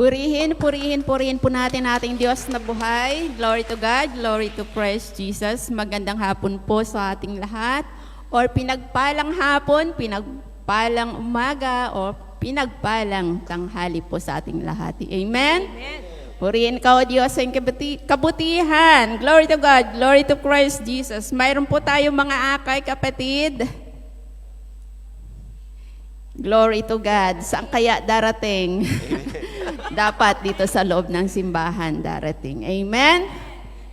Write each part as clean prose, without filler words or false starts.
Purihin, purihin, purihin po natin ating Diyos na buhay. Glory to God, glory to Christ Jesus. Magandang hapon po sa ating lahat. Or pinagpalang hapon, pinagpalang umaga, o pinagpalang tanghali po sa ating lahat. Amen? Amen. Purihin ka, O Diyos, sa kabutihan. Glory to God, glory to Christ Jesus. Mayroon po tayong mga akay, kapatid. Glory to God. Saan kaya darating? Dapat dito sa loob ng simbahan darating. Amen?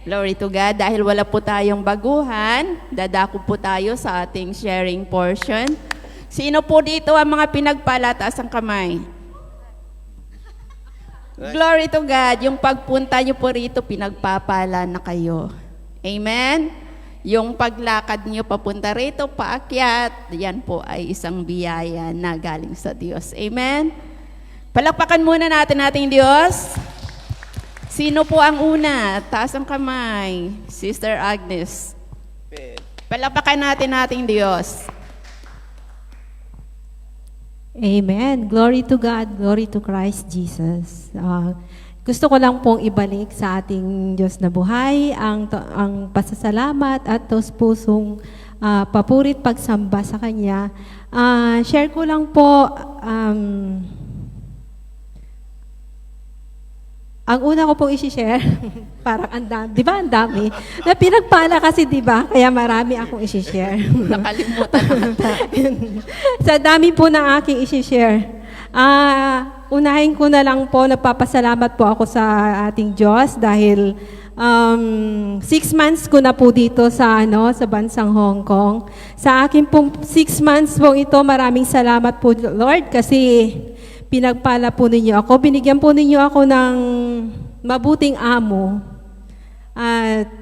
Glory to God. Dahil wala po tayong baguhan, dadako po tayo sa ating sharing portion. Sino po dito ang mga pinagpala? Taas ang kamay. Glory to God. Yung pagpunta nyo po rito, pinagpapala na kayo. Amen? Yung paglakad nyo papunta rito, paakyat, yan po ay isang biyaya na galing sa Diyos. Amen? Palakpakan muna natin ating Diyos. Sino po ang una? Taas ang kamay. Sister Agnes. Palakpakan natin ating Diyos. Amen. Glory to God. Glory to Christ Jesus. Gusto ko lang pong ibalik sa ating Diyos na buhay ang pasasalamat at tos-pusong papurit pagsamba sa Kanya. Share ko lang po, ang una ko pong isi-share, parang ang dami, di ba ang dami? Na pinagpala kasi, di ba? Kaya marami akong isi-share. Nakalimutan natin. Sa dami po na aking isi-share. Unahin ko na lang po, nagpapasalamat po ako sa ating Diyos dahil 6 months ko na po dito sa bansang Hong Kong. Sa akin pong 6 months po ito, maraming salamat po Lord kasi pinagpala po ninyo ako. Binigyan po ninyo ako ng mabuting amo. At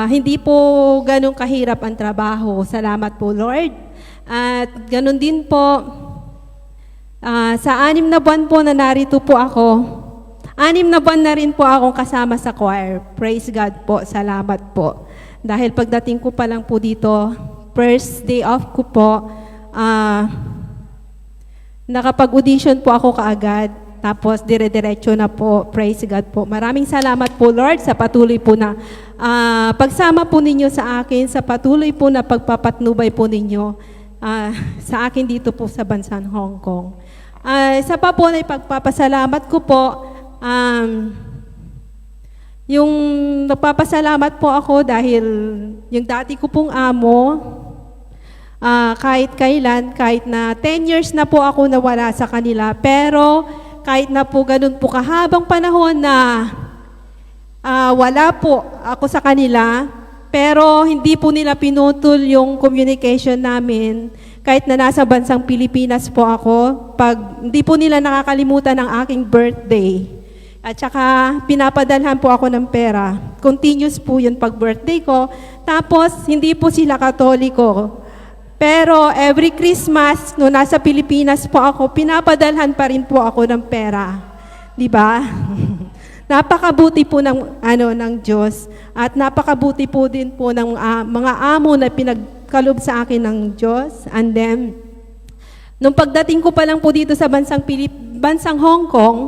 hindi po ganun kahirap ang trabaho. Salamat po Lord. At ganun din po, sa 6 na buwan po na narito po ako, 6 na buwan na rin po akong kasama sa choir. Praise God po, salamat po. Dahil pagdating ko pa lang po dito, first day off ko po, nakapag-audition po ako kaagad. Tapos dire-diretso na po, praise God po. Maraming salamat po Lord sa patuloy po na pagsama po ninyo sa akin, sa patuloy po na pagpapatnubay po ninyo sa akin dito po sa bansang Hong Kong. Isa pa po na ipagpapasalamat ko po, yung nagpapasalamat po ako dahil yung dati ko pong amo, kahit kailan, kahit na 10 years na po ako nawala sa kanila, pero kahit na po ganun po kahabang panahon na wala po ako sa kanila, pero hindi po nila pinutol yung communication namin. Kahit na nasa bansang Pilipinas po ako, hindi po nila nakakalimutan ang aking birthday. At saka pinapadalhan po ako ng pera. Continuous po yun pag birthday ko. Tapos hindi po sila Katoliko. Pero every Christmas, no nasa Pilipinas po ako, pinapadalhan pa rin po ako ng pera. Di ba? Napakabuti po ng Diyos at napakabuti po din po ng mga amo na pinagkalob sa akin ng Diyos. And then, nung pagdating ko pa lang po dito sa bansang Hong Kong,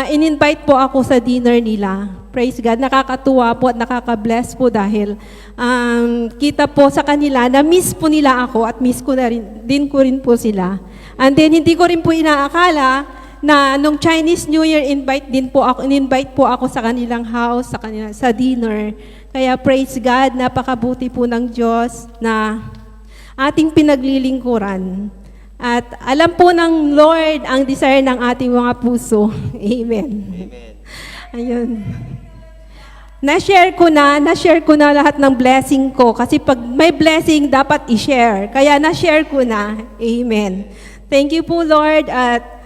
in-invite po ako sa dinner nila. Praise God, nakakatuwa po at nakaka-bless po dahil kita po sa kanila na miss po nila ako at miss ko na rin, din ko rin po sila. And then hindi ko rin po inaakala na nung Chinese New Year in-invite po ako sa kanilang house, sa dinner. Kaya praise God, napakabuti po ng Diyos na ating pinaglilingkuran. At alam po ng Lord ang desire ng ating mga puso. Amen. Amen. Ayun. Na-share ko na lahat ng blessing ko kasi pag may blessing dapat i-share. Kaya na-share ko na. Amen. Thank you po Lord at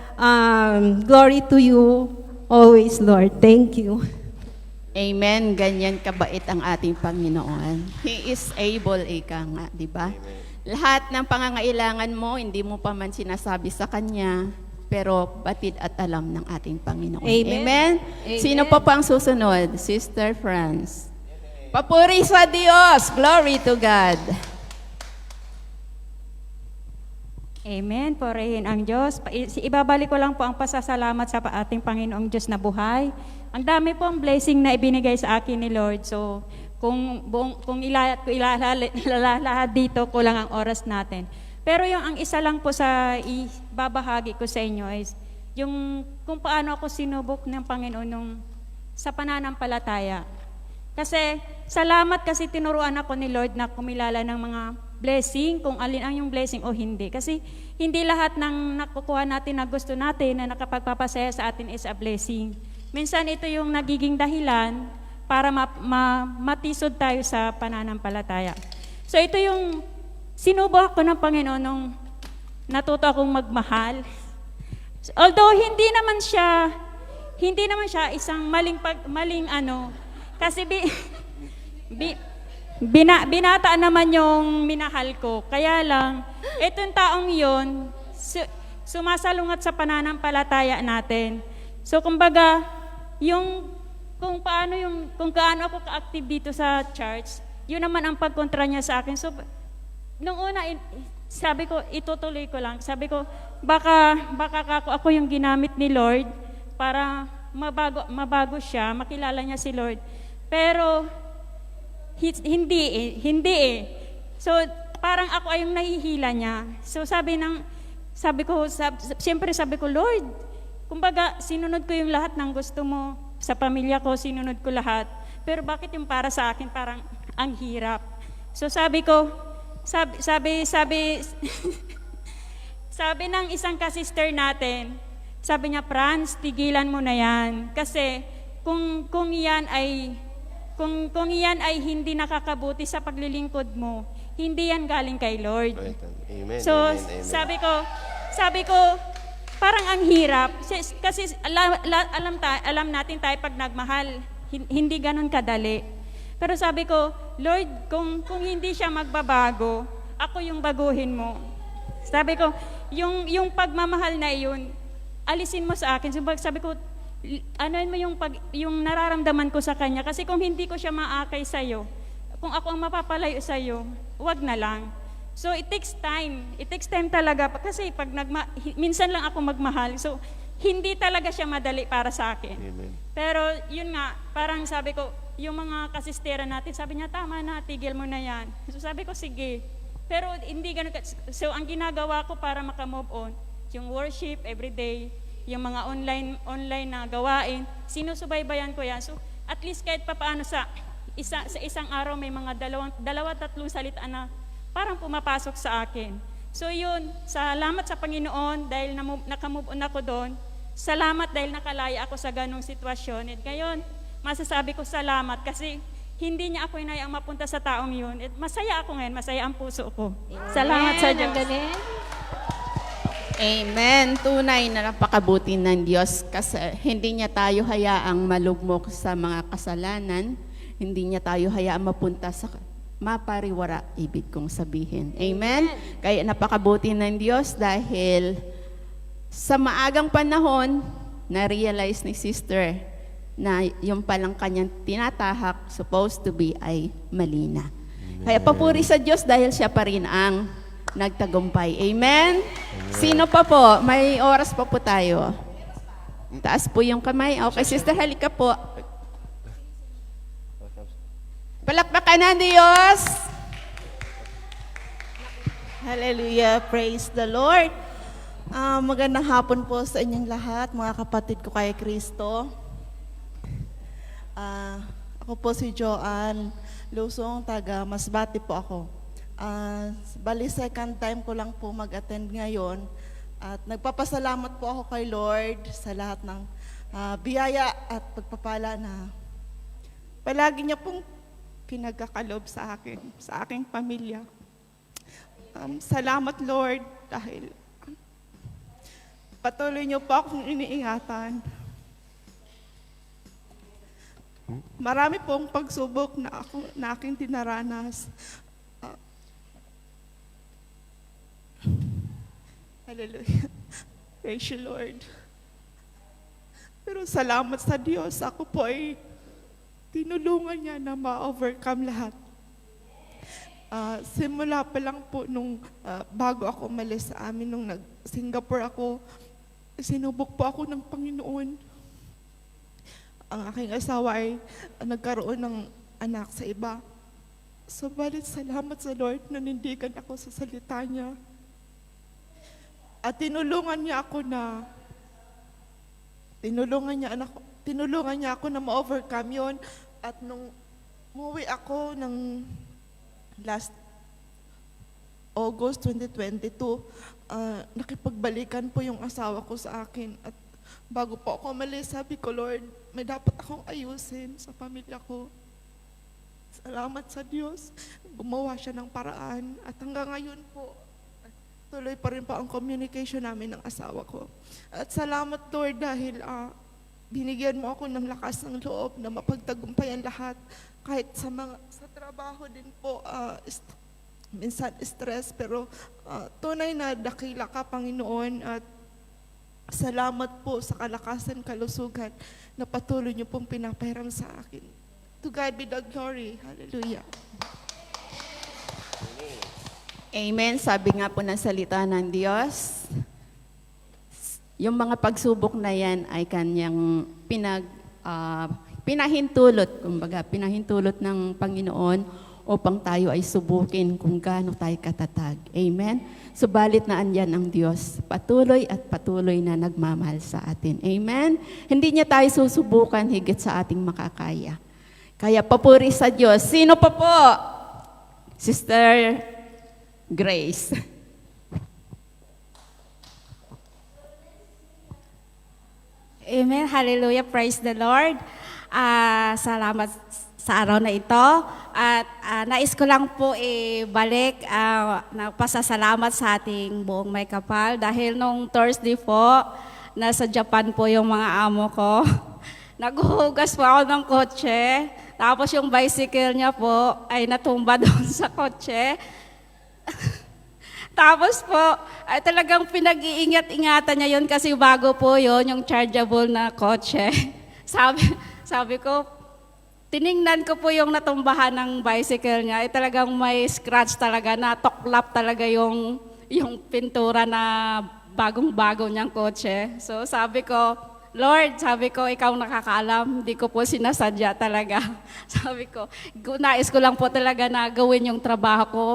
glory to you always Lord. Thank you. Amen. Ganyan kabait ang ating Panginoon. He is able, ika nga, di ba? Lahat ng pangangailangan mo, hindi mo pa man sinasabi sa Kanya, pero batid at alam ng ating Panginoon. Amen. Amen? Sino pa ang susunod? Sister Franz. Papuri sa Diyos! Glory to God! Amen. Purihin ang Diyos. Ibabalik ko lang po ang pasasalamat sa ating Panginoong Diyos na buhay. Ang dami po ang blessing na ibinigay sa akin ni Lord. So, kung ilalahad dito, kulang ang oras natin. Pero yung ang isa lang po sa ibabahagi ko sa inyo is yung kung paano ako sinubok ng Panginoon sa pananampalataya. Kasi salamat kasi tinuruan ako ni Lord na kumilala ng mga blessing, kung alin ang yung blessing o hindi. Kasi hindi lahat ng nakukuha natin na gusto natin na nakapagpapasaya sa atin is a blessing. Minsan ito yung nagiging dahilan para matisod tayo sa pananampalataya. So ito yung sinubok ko ng Panginoon nung natuto akong magmahal. Although hindi naman siya isang maling kasi binata naman yung minahal ko. Kaya lang, itong taong yun, sumasalungat sa pananampalataya natin. So, kumbaga, kung gaano ako ka-active dito sa church, yun naman ang pagkontra niya sa akin. So, nung una, sabi ko, itutuloy ko lang. Sabi ko, baka ako yung ginamit ni Lord para mabago siya, makilala niya si Lord. Pero, hindi eh. So, parang ako ay yung nahihila niya. So, siyempre sabi ko, Lord, kumbaga, sinunod ko yung lahat ng gusto mo. Sa pamilya ko, sinunod ko lahat. Pero bakit yung para sa akin, parang ang hirap. So, sabi ng isang kasister natin, sabi niya, Franz, tigilan mo na yan. Kasi, kung iyan ay hindi nakakabuti sa paglilingkod mo, hindi yan galing kay Lord. Amen. So, Amen. sabi ko, parang ang hirap. Kasi alam natin tayo pag nagmahal, hindi ganun kadali. Pero sabi ko, Lord, kung hindi siya magbabago, ako yung baguhin mo. Sabi ko, yung pagmamahal na yun, alisin mo sa akin. Sabi ko, anoin mo yung nararamdaman ko sa kanya. Kasi kung hindi ko siya maakay sa'yo, kung ako ang mapapalayo sa'yo, wag na lang. So, it takes time. It takes time talaga. Kasi minsan lang ako magmahal. So, hindi talaga siya madali para sa akin. Amen. Pero, yun nga, parang sabi ko, yung mga kasistera natin, sabi niya, tama na, tigil mo na yan. So, sabi ko, sige. Pero, hindi ganun. So, ang ginagawa ko para makamove on, yung worship everyday, yung mga online na gawain, sinusubaybayan ko yan. So, at least kahit papaano sa isang araw may mga tatlong salita na parang pumapasok sa akin. So yun, salamat sa Panginoon dahil nakamove on ako doon. Salamat dahil nakalaya ako sa ganong sitwasyon. At ngayon, masasabi ko salamat kasi hindi niya ako inayang mapunta sa taong yun. At masaya ako ngayon, masaya ang puso ko. Salamat sa Diyos. Amen. Tunay na napakabuti ng Diyos kasi hindi niya tayo hayaang malugmok sa mga kasalanan. Hindi niya tayo hayaang mapunta sa mapariwara, ibig kong sabihin. Amen? Kaya napakabuti ng Diyos dahil sa maagang panahon, na-realize ni sister na yung palang kanyang tinatahak, supposed to be, ay mali na. Kaya papuri sa Diyos dahil siya pa rin ang nagtagumpay. Amen? Sino pa po? May oras pa po tayo. Taas po yung kamay. Okay, sister, halika po. Palakpakan ng Diyos. Hallelujah. Praise the Lord. Magandang hapon po sa inyong lahat, mga kapatid ko kay Kristo. Ako po si Joanne Lusong, taga Masbate po ako. Bali second time ko lang po mag-attend ngayon at nagpapasalamat po ako kay Lord sa lahat ng biyaya at pagpapala na palagi niya pong pinagkakalob sa akin, sa aking pamilya. Salamat Lord dahil patuloy niyo po akong iniingatan. Marami pong pagsubok na aking dinaranas. Hallelujah. Praise you, Lord. Pero salamat sa Diyos, ako po ay tinulungan niya na ma-overcome lahat. Simula pa lang po nung bago ako umalis sa amin, nung nag-Singapore ako, sinubok po ako ng Panginoon. Ang aking asawa ay nagkaroon ng anak sa iba. Subalit salamat sa Lord, nanindigan ako sa salita niya. At tinulungan niya ako na ma-overcome yun. At nung umuwi ako ng last August 2022, nakipagbalikan po yung asawa ko sa akin. At bago po ako umalis, sabi ko, Lord, may dapat akong ayusin sa pamilya ko. Salamat sa Diyos, gumawa siya ng paraan. At hanggang ngayon po, tuloy pa rin po ang communication namin ng asawa ko. At salamat, Lord, dahil binigyan mo ako ng lakas ng loob na mapagtagumpayan lahat. Kahit sa trabaho din po, minsan stress, pero tunay na dakila ka, Panginoon. At salamat po sa kalakasan, kalusugan na patuloy niyo pong pinapahiram sa akin. To God be the glory. Hallelujah. Amen. Sabi nga po ng salita ng Diyos, yung mga pagsubok na yan ay kanyang pinahintulot, kumbaga, pinahintulot ng Panginoon upang tayo ay subukin kung gaano tayo katatag. Amen? Subalit na andyan ang Diyos, patuloy at patuloy na nagmamahal sa atin. Amen? Hindi niya tayo susubukan higit sa ating makakaya. Kaya papuri sa Diyos. Sino pa po? Sister Grace. Amen. Hallelujah. Praise the Lord. Salamat sa araw na ito. At nais ko lang po balik nagpasasalamat sa ating buong may kapal dahil nung Thursday po, nasa Japan po yung mga amo ko. Naghuhugas po ako ng kotse. Tapos yung bicycle niya po ay natumba doon sa kotse. Tapos po, ay talagang pinag-iingat-ingatan niya yun kasi bago po yun, yung chargeable na kotse. Sabi ko, tiningnan ko po yung natumbahan ng bicycle niya, ay talagang may scratch talaga, natuklap talaga yung pintura na bagong-bago niyang kotse. So sabi ko, Lord, sabi ko, ikaw nakakaalam, hindi ko po sinasadya talaga. Sabi ko, nais ko lang po talaga na gawin yung trabaho ko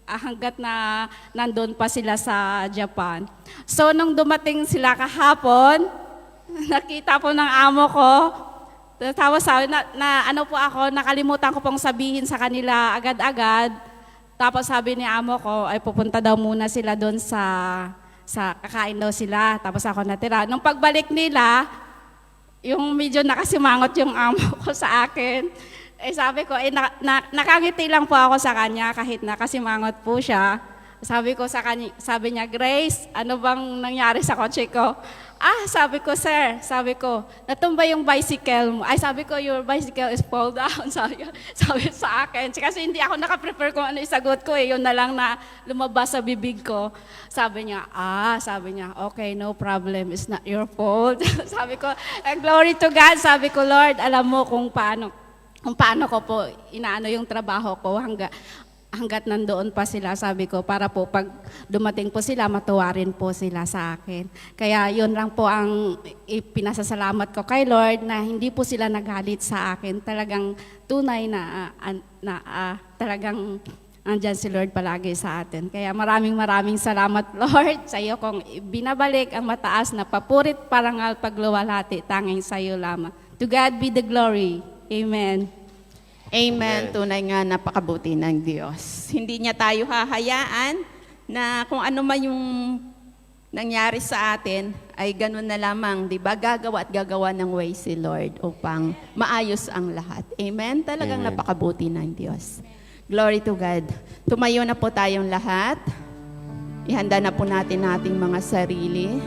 hanggat na nandun pa sila sa Japan. So, nung dumating sila kahapon, nakita po ng amo ko, tapos sabi ano po ako, nakalimutan ko pong sabihin sa kanila agad-agad. Tapos sabi ni amo ko, ay pupunta daw muna sila doon sa kakain daw sila, tapos ako natira. Nung pagbalik nila, yung medyo nakasimangot yung amo ko sa akin. Sabi ko, nakangiti lang po ako sa kanya kahit nakasimangot po siya. Sabi ko sa kanya, sabi niya, Grace, ano bang nangyari sa kotse ko? Sabi ko, sir, sabi ko, natumba yung bicycle mo. Sabi ko, your bicycle is fall down. Sabi sa akin. Kasi hindi ako nakaprepare kung ano isagot ko. Yun na lang na lumabas sa bibig ko. Sabi niya, okay, no problem. It's not your fault. Sabi ko, glory to God. Sabi ko, Lord, alam mo kung paano ko po inaano yung trabaho ko hanggat nandoon pa sila, sabi ko, para po pag dumating po sila, matuwarin po sila sa akin. Kaya yun lang po ang pinasasalamat ko kay Lord na hindi po sila nagalit sa akin. Talagang tunay na talagang andyan si Lord palagi sa atin. Kaya maraming salamat, Lord, sa iyo kung binabalik ang mataas na papurit, parangal, pagluwalhati, tanging sa iyo lamang. To God be the glory. Amen. Amen. Tunay nga napakabuti ng Diyos. Hindi niya tayo hahayaan na kung ano man yung nangyari sa atin, ay ganun na lamang, di ba? Gagawa at gagawa ng way si Lord upang maayos ang lahat. Amen? Talagang Amen. napakabuti ng Diyos. Glory to God. Tumayo na po tayong lahat. Ihanda na po natin ating mga sarili.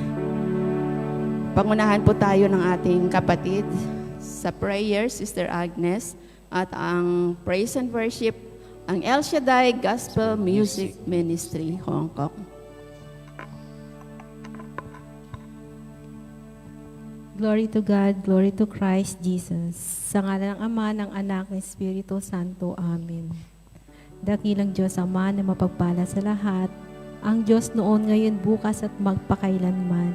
Pangunahan po tayo ng ating kapatid sa prayer, Sister Agnes. At ang praise and worship, ang El Shaddai Gospel Music Ministry, Hong Kong. Glory to God, glory to Christ Jesus. Sa ngalan ng Ama, ng Anak, ng Espiritu Santo. Amen. Dakilang Diyos Ama na mapagpala sa lahat, ang Diyos noon, ngayon, bukas at magpakailanman.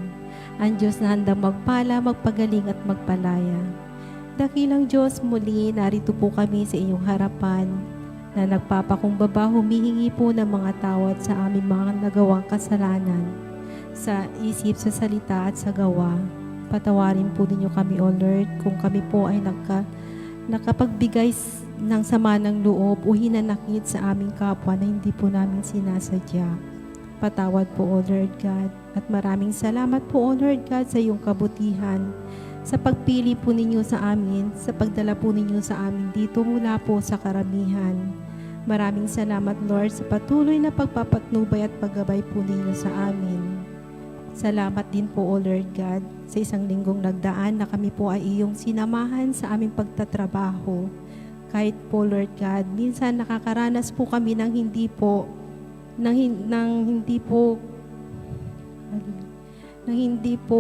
Ang Diyos na handang magpala, magpagaling at magpalaya. Dakilang Diyos, muli narito po kami sa inyong harapan na nagpapakumbaba, humihingi po ng mga tawad sa aming mga nagawang kasalanan sa isip, sa salita at sa gawa. Patawarin po ninyo kami, O Lord, kung kami po ay nakapagbigay ng sama ng loob o hinanakit sa aming kapwa na hindi po namin sinasadya. Patawad po, O Lord God. At maraming salamat po, O Lord God, sa iyong kabutihan, sa pagpili po ninyo sa amin, sa pagdala po ninyo sa amin dito mula po sa karamihan. Maraming salamat, Lord, sa patuloy na pagpapatnubay at paggabay po ninyo sa amin. Salamat din po, O Lord God, sa isang linggong nagdaan na kami po ay iyong sinamahan sa aming pagtatrabaho. Kahit po, Lord God, minsan nakakaranas po kami ng hindi po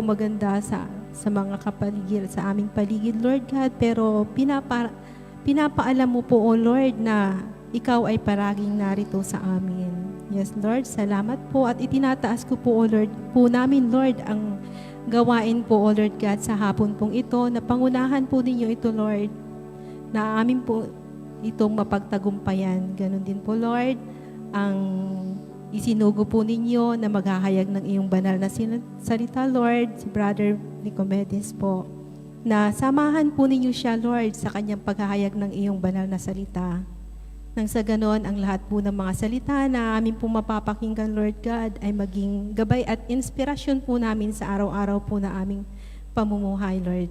maganda sa mga kapaligid, sa aming paligid, Lord God, pero pinapaalam mo po, O Lord, na ikaw ay paraging narito sa amin. Yes, Lord, salamat po at itinataas ko po, O Lord, po namin, Lord, ang gawain po, O Lord God, sa hapon pong ito, na pangunahan po ninyo ito, Lord, na amin po itong mapagtagumpayan. Ganon din po, Lord, ang isinugo po ninyo na maghahayag ng iyong banal na salita, Lord, si Brother Nicomedes po, na samahan po ninyo siya, Lord, sa kanyang paghahayag ng iyong banal na salita. Nang sa ganon, ang lahat po ng mga salita na amin po mapapakinggan, Lord God, ay maging gabay at inspirasyon po namin sa araw-araw po na aming pamumuhay, Lord.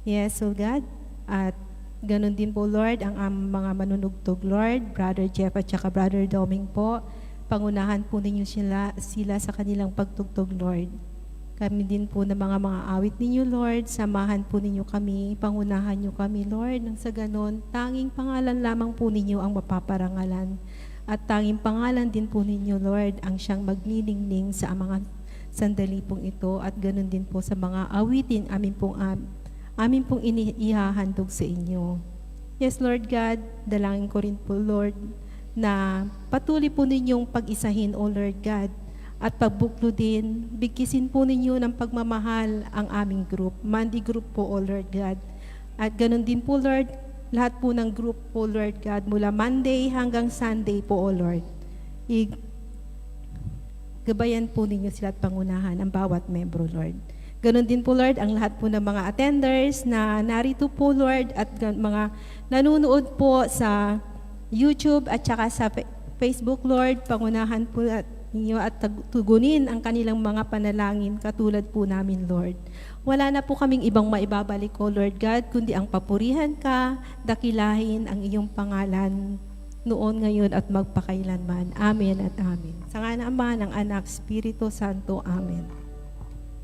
Yes, so God, at ganon din po, Lord, ang mga manunugtog, Lord, Brother Jeff at saka Brother Doming po, pangunahan po ninyo sila sa kanilang pagtugtog, Lord. Kami din po na mga awit ninyo, Lord, samahan po ninyo kami, pangunahan nyo kami, Lord, nang sa ganon, tanging pangalan lamang po ninyo ang mapaparangalan. At tanging pangalan din po ninyo, Lord, ang siyang magniningning sa mga sandali pong ito at ganon din po sa mga awitin amin pong ihahandog sa inyo. Yes, Lord God, dalangin ko rin po, Lord, na patuloy po ninyong pag-isahin, O Lord God, at pagbuklo din, bigkisin po ninyo ng pagmamahal ang aming group, Monday group po, O Lord God. At ganun din po, Lord, lahat po ng group po, Lord God, mula Monday hanggang Sunday po, O Lord. Gabayan po ninyo sila at pangunahan ang bawat membro, Lord. Ganon din po, Lord, ang lahat po ng mga attenders na narito po, Lord, at mga nanonood po sa YouTube at saka sa Facebook, Lord, pangunahan po ninyo at tugunin ang kanilang mga panalangin katulad po namin, Lord. Wala na po kaming ibang maibabalik ko, Lord God, kundi ang papurihan ka, dakilahin ang iyong pangalan noon, ngayon at magpakailanman. Amen at amen. Sa ngala ng Ama, ng Anak, Espiritu Santo. Amen.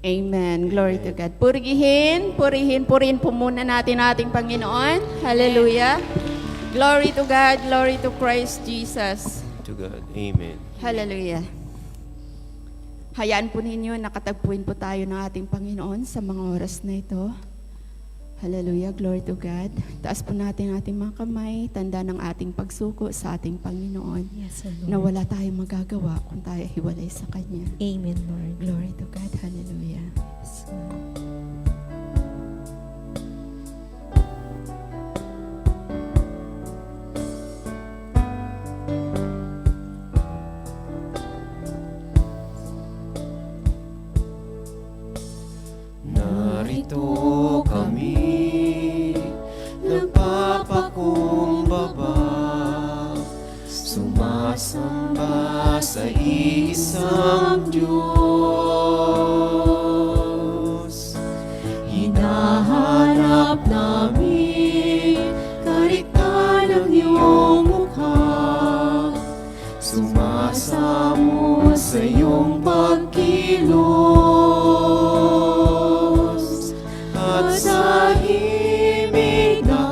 Amen. Glory to God. Purihin po muna natin ating Panginoon. Hallelujah. Glory to God. Glory to Christ Jesus. To God. Amen. Hallelujah. Hayaan po ninyo, nakatagpuin po tayo ng ating Panginoon sa mga oras na ito. Hallelujah. Glory to God. Taas po natin ating mga kamay, tanda ng ating pagsuko sa ating Panginoon. Yes, Lord. Na wala tayong magagawa kung tayo hiwalay sa Kanya. Amen, Lord. Glory to God. Hallelujah. Yes, Lord. Narito kami, nagpapakumbaba, sumasamba sa isang Diyos. Hinahanap namin kariktan ng iyong mukha, sumasamo sa iyong pagkilos. At sa himig na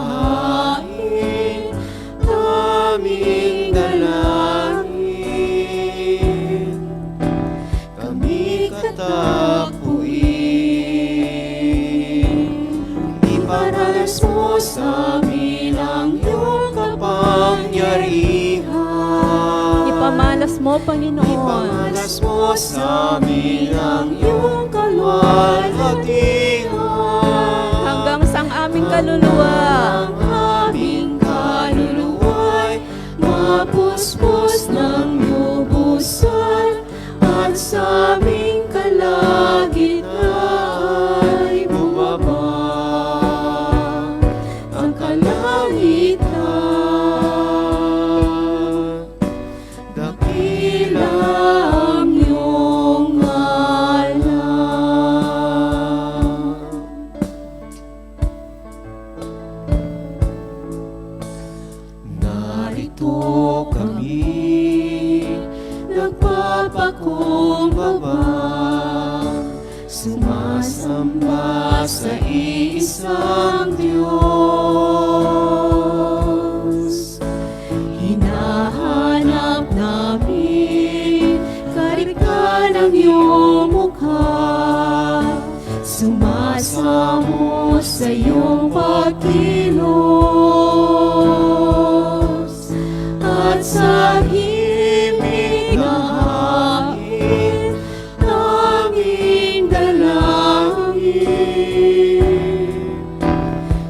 hain, aming dalangin, kami katapuin. Iparalas mo sa amin ang iyong kapangyarihan. Ipamalas mo, Panginoon. Ipamalas mo sa amin ang iyong kalwalhatian. Hanggang sang aming kaluluwa. Ang aming kaluluwa'y mapuspos ng lubusan, at sa aming kalagitnaan ay bumaba ang kalangitan. Dakila ang iyong ngalan. Narito kami, nagpapakumbaba, sumasamba sa iisang Diyos. Hinahanap namin karika ng iyong mukha, sumasamo sa iyong pagkilos, at sa himig na hangin aming dalangin,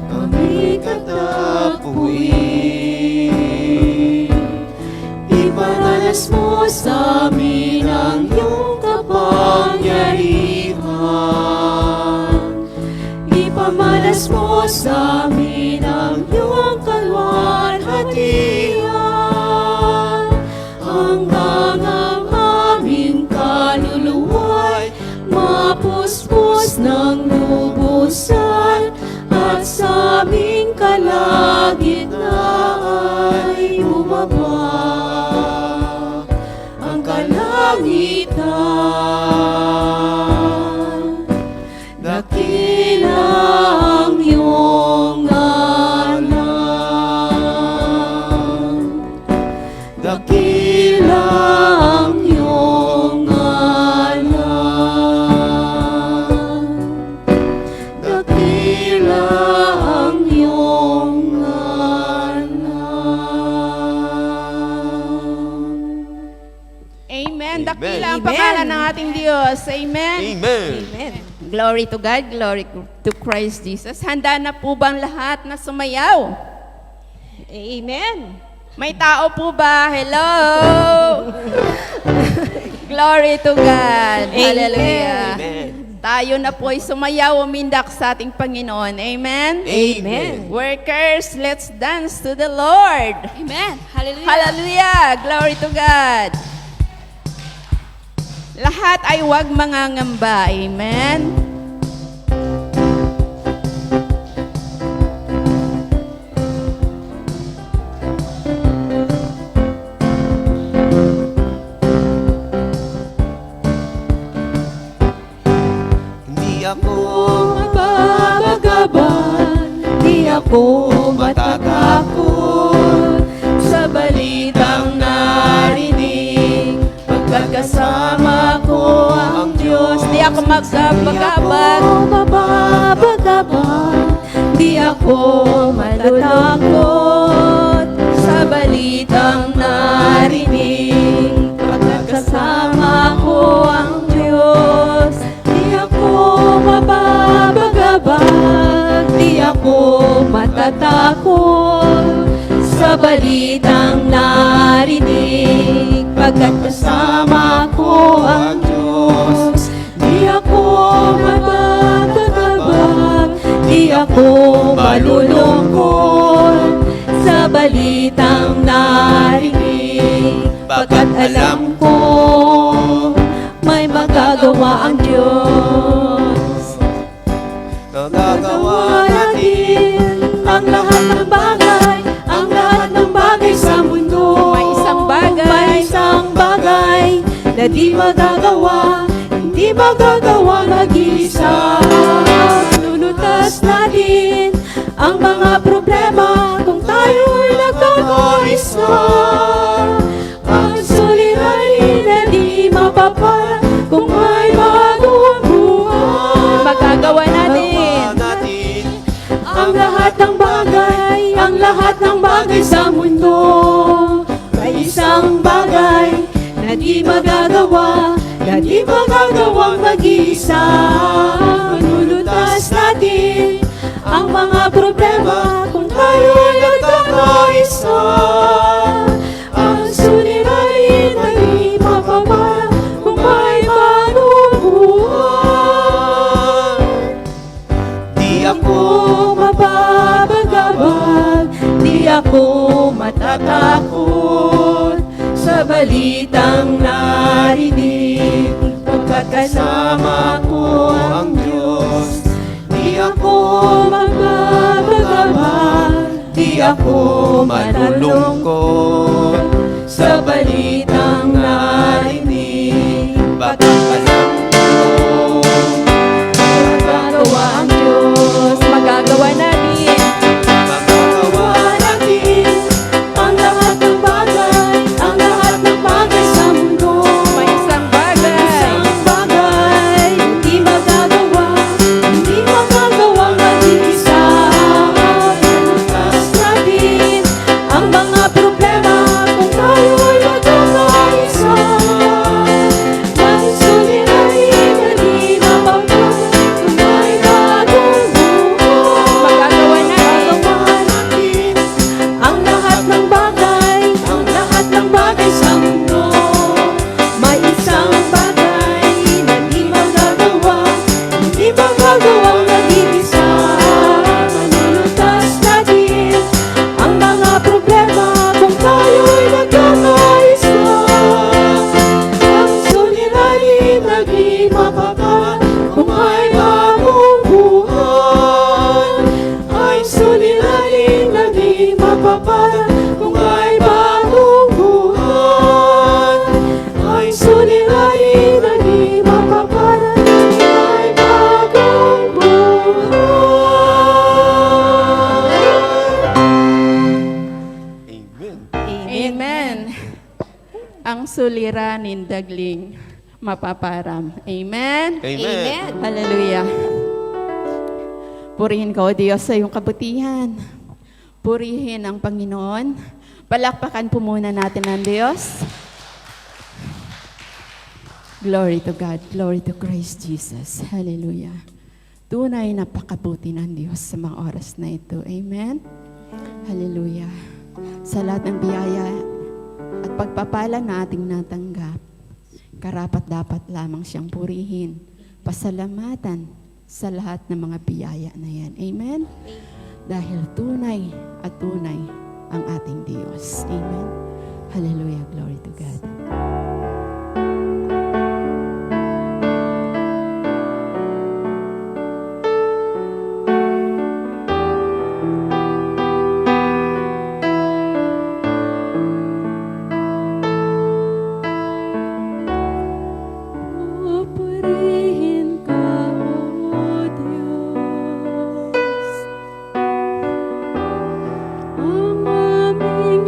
kami katapuin. Iparanas mo sa amin ang iyong kapangyarihan. Ipamalas mo sa amin ang iyong kalwalhatian. Hanggang ang aming kaluluwa'y mapuspos ng lubusan, at sa aming kalagitnaan ay bumaba ang kalangitan. Dakila ang iyong ngalan. Dakila ang iyong ngalan. Dakila ang iyong ngalan. Amen. Dakila ang pangalan ng ating Diyos. Amen. Amen. Glory to God, glory to Christ Jesus. Handa na po bang lahat na sumayaw? Amen. May tao po ba? Hello! Glory to God. Hallelujah. Amen. Tayo na po ay sumayaw, umindak sa ating Panginoon. Amen? Amen. Workers, let's dance to the Lord. Amen. Hallelujah. Hallelujah! Glory to God. Lahat ay huwag mangangamba. Amen? Hindi ako mababagaban, di ako matatakot sa balitang narinig, pagkat kasama ko ang Diyos. Di ako magsabagabag. Mababagaban, di ako matatakot sa balitang narinig, pagkat kasama ko ang Diyos. Di ako mababagabag, di ako matatakot sa balitang narinig, pagkat kasama ko ang Diyos. Di ako mababagabag, di ako malulungkot sa balitang narinig, pagkat alam ko may magagawa ang Diyos. Nagagawa natin ang lahat ng bagay, ang lahat ng bagay sa mundo. May isang bagay. May isang bagay na di magagawa, hindi magagawa mag-isa. Lulutas natin ang mga problema kung tayo'y nagkakaisa. Ang suliranin na di mapapala kung may bago ang buhay. Magagawa natin. Ang lahat ng bagay, ang lahat ng bagay sa mundo. May isang bagay di magagawa, na di magagawang mag-iisa. Manulutas natin ang mga problema kung tayo'y nagkakaisa. Ang suliranin ay di mapapala kung may bagong buhay. Di ako mapapagabag, di ako matatakot sa balitang narinig, pagkat kasama ko ang Diyos. Di ako magpapagabag, di ako malulungkot sa balitang narinig, pagkat kasama ko magagawa ang Diyos. Magagawa natin. Magagawa natin ang lahat ng bagay, ang lahat ng bagay sa mundo. May isang bagay. Isang bagay, hindi magagawa, hindi magagawang mag-iisa. Manulutas natin ang mga problema kung tayo'y magkakaisa. Dahil suliranin na di mapapala kung may bagong buhay. Magagawa natin. Magagawa natin ang lahat ng bagay, ang lahat ng bagay sa mundo. May isang bagay na di magagawa, hindi magagawang mag-iisa. Manulutas natin ang mga problema kung tayo'y nagkakaisa. Ang suliranin na di mapapala kung may bagong buhay. Ay suliranin na di mapapala kung may bagong buhay. Ay suliranin na di mapapala kung may bagong buhay. Amen. Amen. Ang suliranin dagling mapaparam. Amen. Amen. Hallelujah. Purihin ka, O Diyos, sa iyong kabutihan. Purihin ang Panginoon. Palakpakan po muna natin ang Diyos. Glory to God. Glory to Christ Jesus. Hallelujah. Tunay napakabuti ng Diyos sa mga oras na ito. Amen. Hallelujah. Sa lahat ng biyaya at pagpapala na ating natanggap, karapat dapat lamang siyang purihin, pasalamatan sa lahat ng mga biyaya na yan. Amen? Dahil tunay at tunay ang ating Diyos. Amen? Hallelujah. Glory to God. Purihin ka, O Diyos, ang aming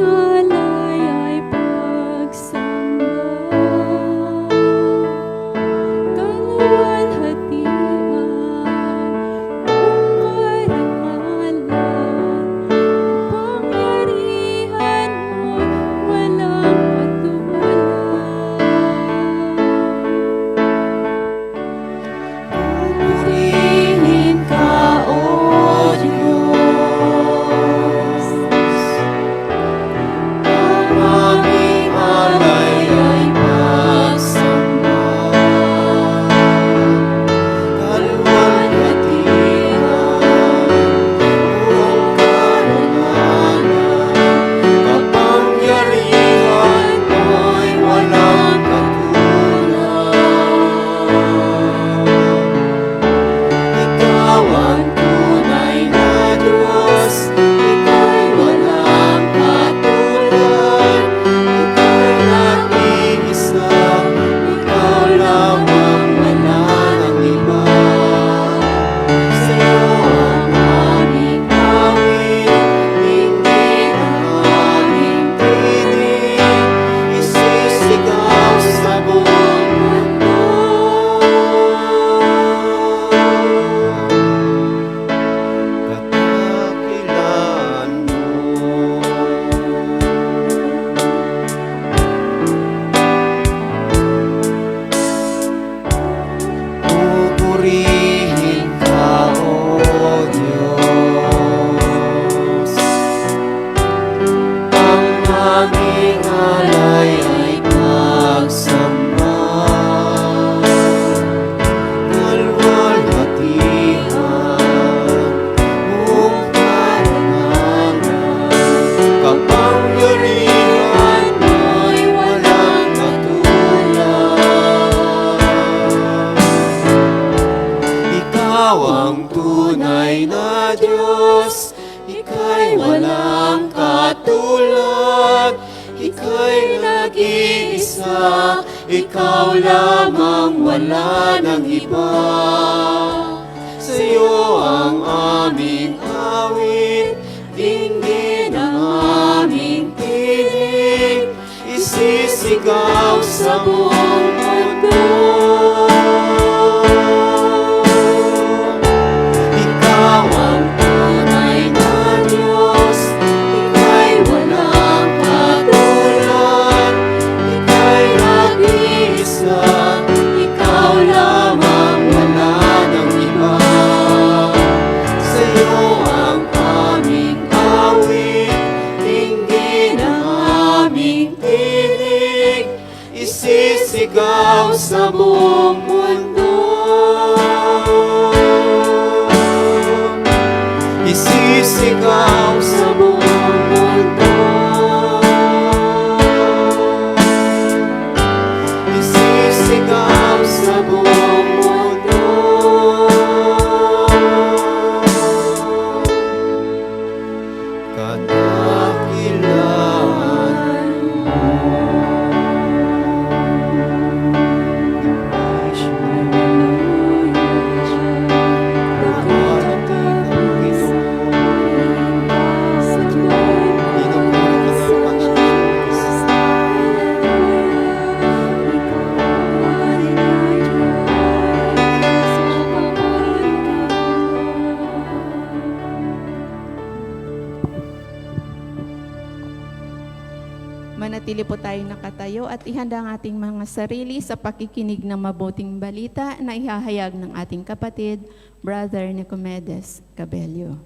aming alay ay pagsamba. Kalwalhatian, buong karangalan, kapangyarihan mo'y walang katulad. Ikaw ang tunay na Diyos, Ika'y walang katulad. Ika'y nag-iisa, Ikaw lamang, wala nang iba. Sa'yo ang aming awit, dinggin ang aming tinig, isisigaw sa buong mundo. Ikaw ang tunay na Diyos, Ika'y walang katulad. Ika'y nag-iisa, Ikaw lamang, wala nang iba. Sa'yo ang aming awit, dinggin ang aming tinig, isisigaw sa buong mundo. Isisigaw sa buong mundo. Isisigaw sa buong mundo. Kadakilaan mo. Manatili po tayo nakatayo at ihanda ang ating mga sarili sa pakikinig ng mabuting balita na ihahayag ng ating kapatid, Brother Nicomedes Cabello.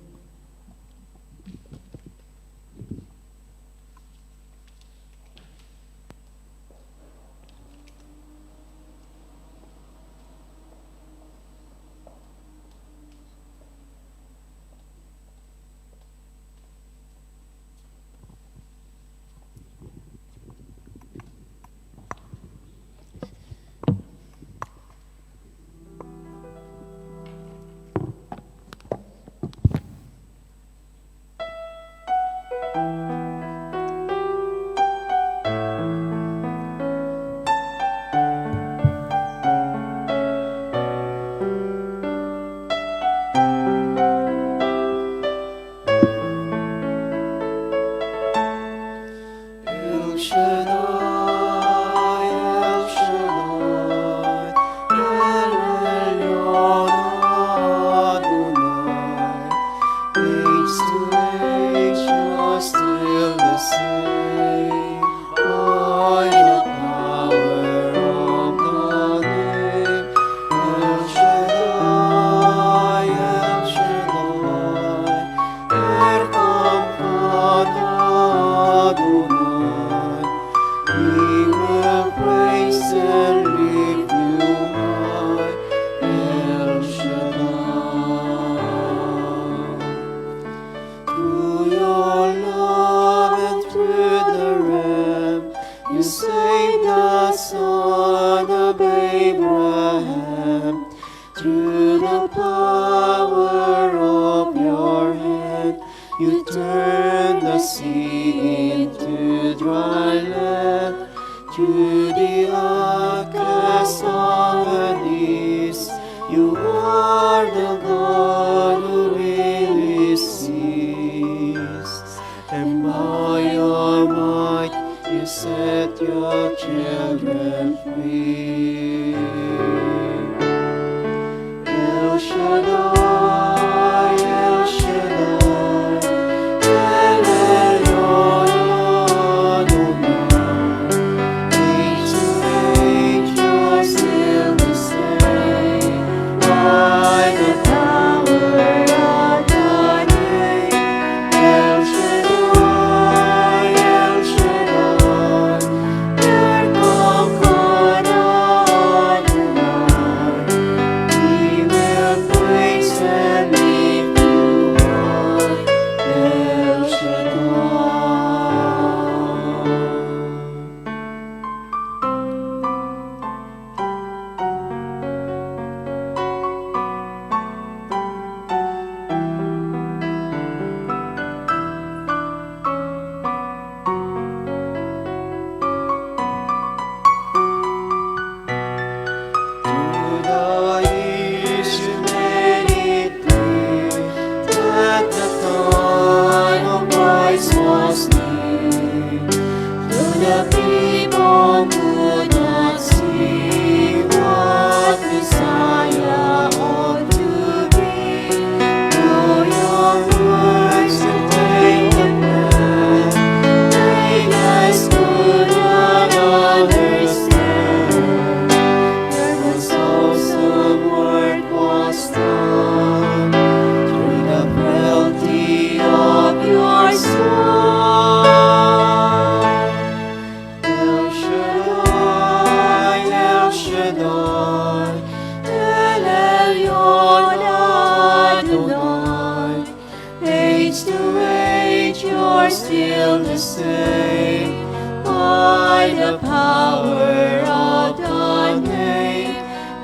the power of the name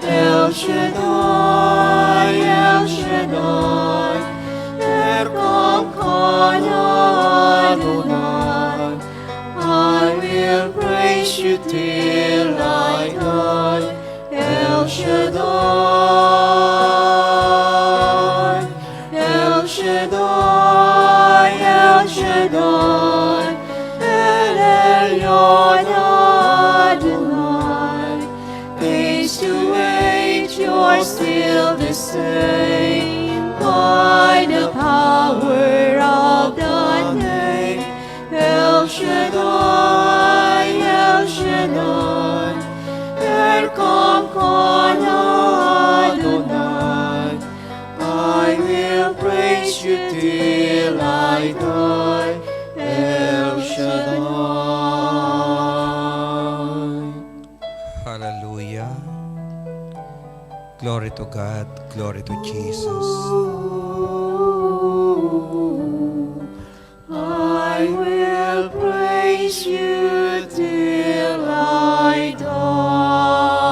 El Shaddai, El Shaddai, Erkamkana Adonai. I will praise you till I die, El Shaddai, El Shaddai, El Shaddai, El Elyon Adonai. Age to age, you're still the same, by the power of the name El Shaddai, El Shaddai, Erkamkana Adonai. I will praise you till I die, El Shaddai. Hallelujah. Glory to God. Glory to Jesus. I will praise you till I die.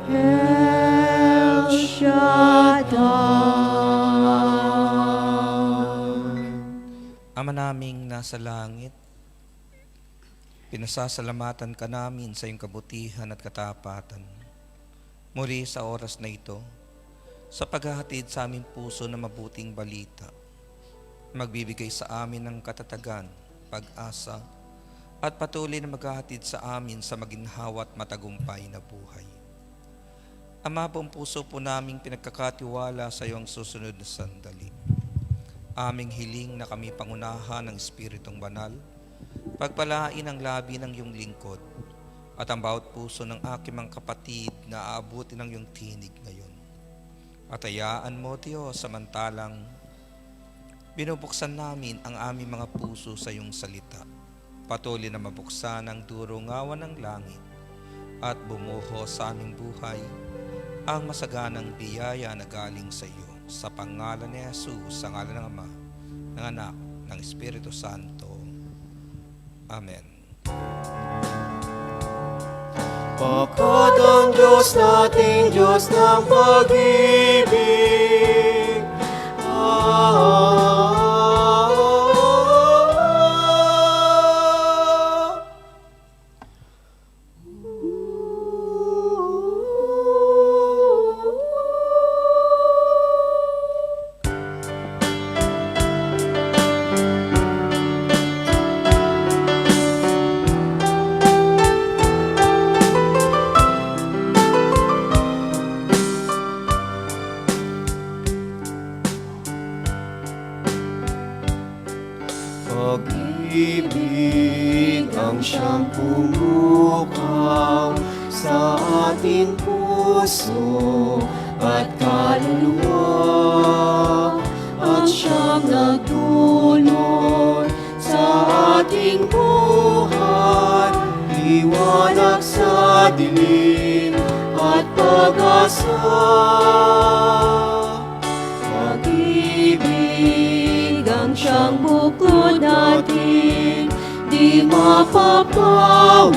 El Shaddai. Ama naming nasa langit, pinasasalamatan ka namin sa iyong kabutihan at katapatan. Muli sa oras na ito, sa paghahatid sa aming puso ng mabuting balita, magbibigay sa amin ng katatagan, pag-asa, at patuloy na maghahatid sa amin sa maginhawa at matagumpay na buhay. Ama, buong puso po naming pinagkakatiwala sa iyong susunod na sandali. Aming hiling na kami pangunahan ng Espiritong Banal, pagpalain ang labi ng iyong lingkod, at ang bawat puso ng aking mga kapatid na aabutin ng iyong tinig ngayon. At hayaan mo, Diyos, samantalang binubuksan namin ang aming mga puso sa iyong salita. Patuloy na mabuksan ang durungawan ng langit at bumuho sa aming buhay ang masaganang biyaya na galing sa iyo. Sa pangalan ni Jesus, sa ngalan ng Ama, ng Anak, ng Espiritu Santo. Amen. Pagkat ang Diyos nating Diyos ng pag-ibig, pag-ibig ang siyang pumukaw sa ating puso at kaluluwa, at siyang nagdulot sa ating buhay, liwanag sa dilim at pag-asa. Pag-ibig ang siyang buklod natin, di mapapawi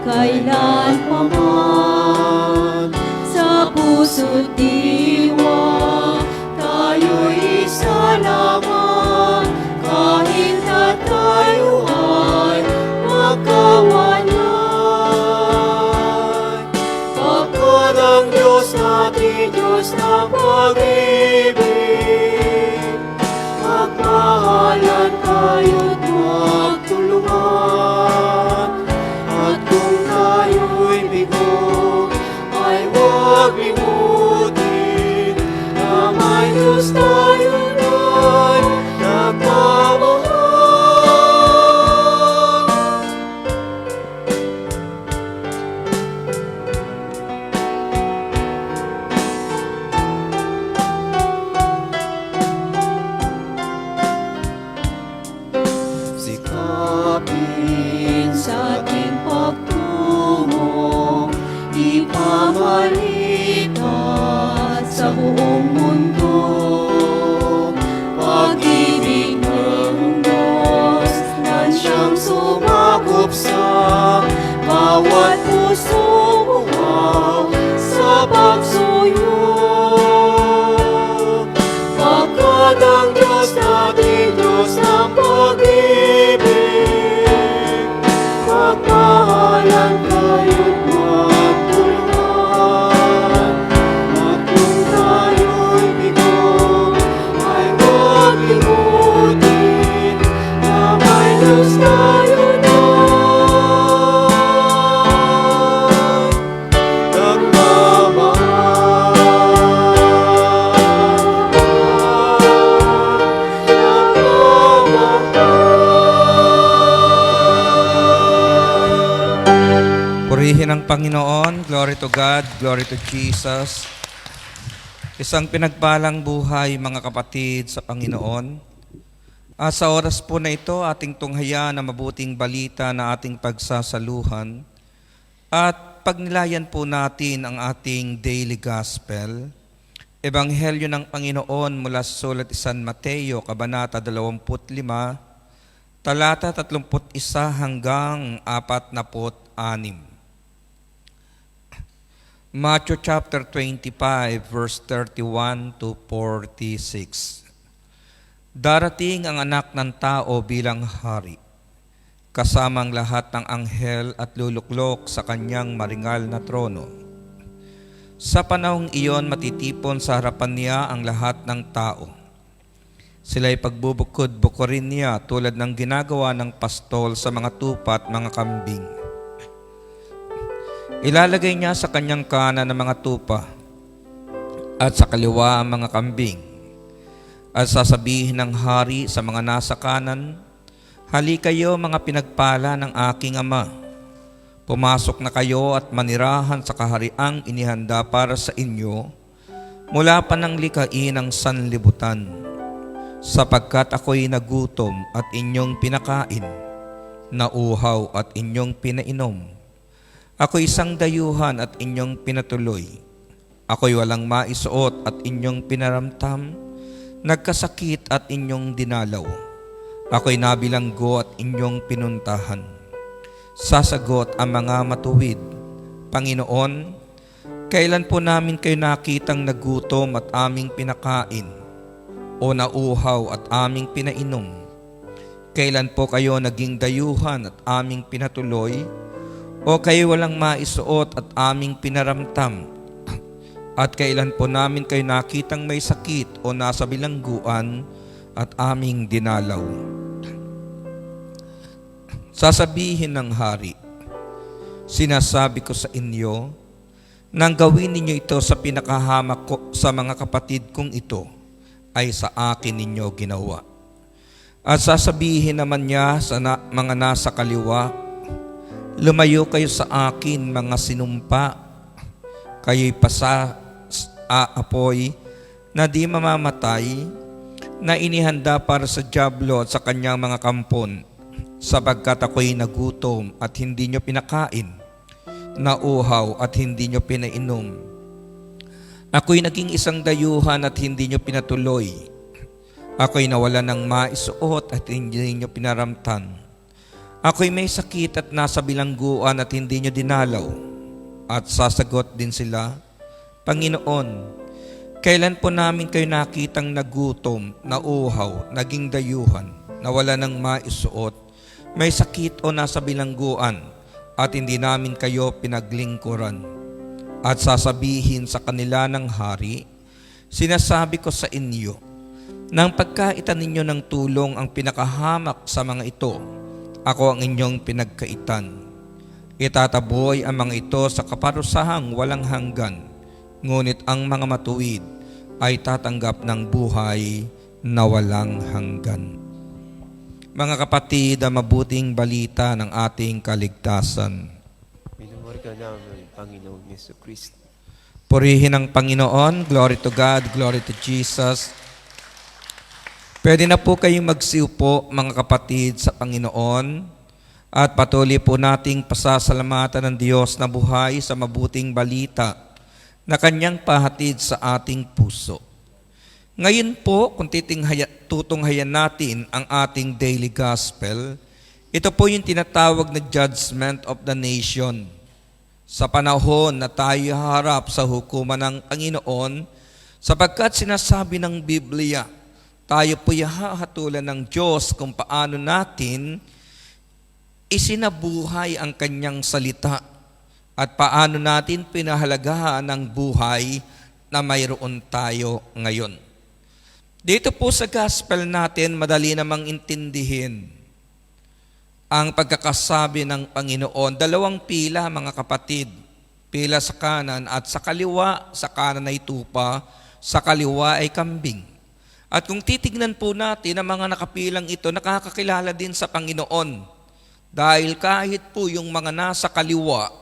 kailan pa man. Sa puso't diwa, tayo'y isa lamang, kahit na tayo ay magkawalan. Pagkat ang Diyos natin, Diyos ng pag-ibig, magmahalan tayo't magtulungan. At kung tayo'y bigo, ay huwag limutin na may Diyos tayo doon nagmamahal. Purihin ang Panginoon. Glory to God. Glory to Jesus. Isang pinagpalang buhay, mga kapatid, sa Panginoon. At sa oras po na ito, ating tunghaya na mabuting balita na ating pagsasaluhan. At pagnilayan po natin ang ating daily gospel. Ebanghelyo ng Panginoon mula sa sulat ni San Mateo, Kabanata 25, talata 31 hanggang 46. Matthew chapter 25, verse 31 to 46. Darating ang anak ng tao bilang hari, kasamang lahat ng anghel at luluklok sa kanyang maringal na trono. Sa panahong iyon, matitipon sa harapan niya ang lahat ng tao. Sila'y pagbubukod-bukurin niya tulad ng ginagawa ng pastol sa mga tupa at mga kambing. Ilalagay niya sa kanyang kanan ang mga tupa at sa kaliwa ang mga kambing. At sasabihin ng hari sa mga nasa kanan, "Hali kayo, mga pinagpala ng aking ama. Pumasok na kayo at manirahan sa kahariang inihanda para sa inyo mula pa ng likhain ng sanlibutan. Sapagkat ako'y nagutom at inyong pinakain, nauhaw at inyong pinainom. Ako'y isang dayuhan at inyong pinatuloy. Ako'y walang maisuot at inyong pinaramtam, nagkasakit at inyong dinalaw. Ako'y nabilanggo at inyong pinuntahan." Sasagot ang mga matuwid, "Panginoon, kailan po namin kayo nakitang nagutom at aming pinakain, o nauhaw at aming pinainom? Kailan po kayo naging dayuhan at aming pinatuloy, o kayo walang maisuot at aming pinaramtam? At kailan po namin kayo nakitang may sakit o nasa bilangguan at aming dinalaw?" Sasabihin ng hari, "Sinasabi ko sa inyo, nang gawin ninyo ito sa pinakahamak ko sa mga kapatid kong ito, ay sa akin ninyo ginawa." At sasabihin naman niya sa mga nasa kaliwa, "Lumayo kayo sa akin, mga sinumpa. Kayo'y apoy na di mamamatay, na inihanda para sa dyablo at sa kanyang mga kampon. Sapagkat ako'y nagutom at hindi nyo pinakain, nauhaw at hindi nyo pinainom. Ako'y naging isang dayuhan at hindi nyo pinatuloy. Ako'y nawalan ng maisuot at hindi nyo pinaramtan. Ako'y may sakit at nasa bilangguan at hindi nyo dinalaw." At sasagot din sila, "Panginoon, kailan po namin kayo nakitang nagutom, nauhaw, naging dayuhan, nawala ng maisuot, may sakit o nasa bilangguan, at hindi namin kayo pinaglingkuran?" At sasabihin sa kanila ng hari, "Sinasabi ko sa inyo, nang pagkaitan ninyo ng tulong ang pinakahamak sa mga ito, ako ang inyong pinagkaitan. Itataboy ang mga ito sa kaparusahang walang hanggan, ngunit ang mga matuwid ay tatanggap ng buhay na walang hanggan." Mga kapatid, ang mabuting balita ng ating kaligtasan. Minumuri ka namin, Panginoong Yesu Kristo. Purihin ang Panginoon. Glory to God. Glory to Jesus. Pwede na po kayong magsiupo, mga kapatid, sa Panginoon. At patuloy po nating pasasalamatan ng Diyos na buhay sa mabuting balita na Kanyang pahatid sa ating puso. Ngayon po, kung tutunghayan natin ang ating daily gospel, ito po yung tinatawag na judgment of the nation. Sa panahon na tayo harap sa hukuman ng Panginoon, sapagkat sinasabi ng Biblia, tayo po hahatulan ng Diyos kung paano natin isinabuhay ang Kanyang salita at paano natin pinahalagahan ang buhay na mayroon tayo ngayon. Dito po sa gospel natin, madali namang intindihin ang pagkakasabi ng Panginoon. Dalawang pila, mga kapatid. Pila sa kanan at sa kaliwa. Sa kanan ay tupa, sa kaliwa ay kambing. At kung titignan po natin ang mga nakapilang ito, nakakakilala din sa Panginoon. Dahil kahit po yung mga nasa kaliwa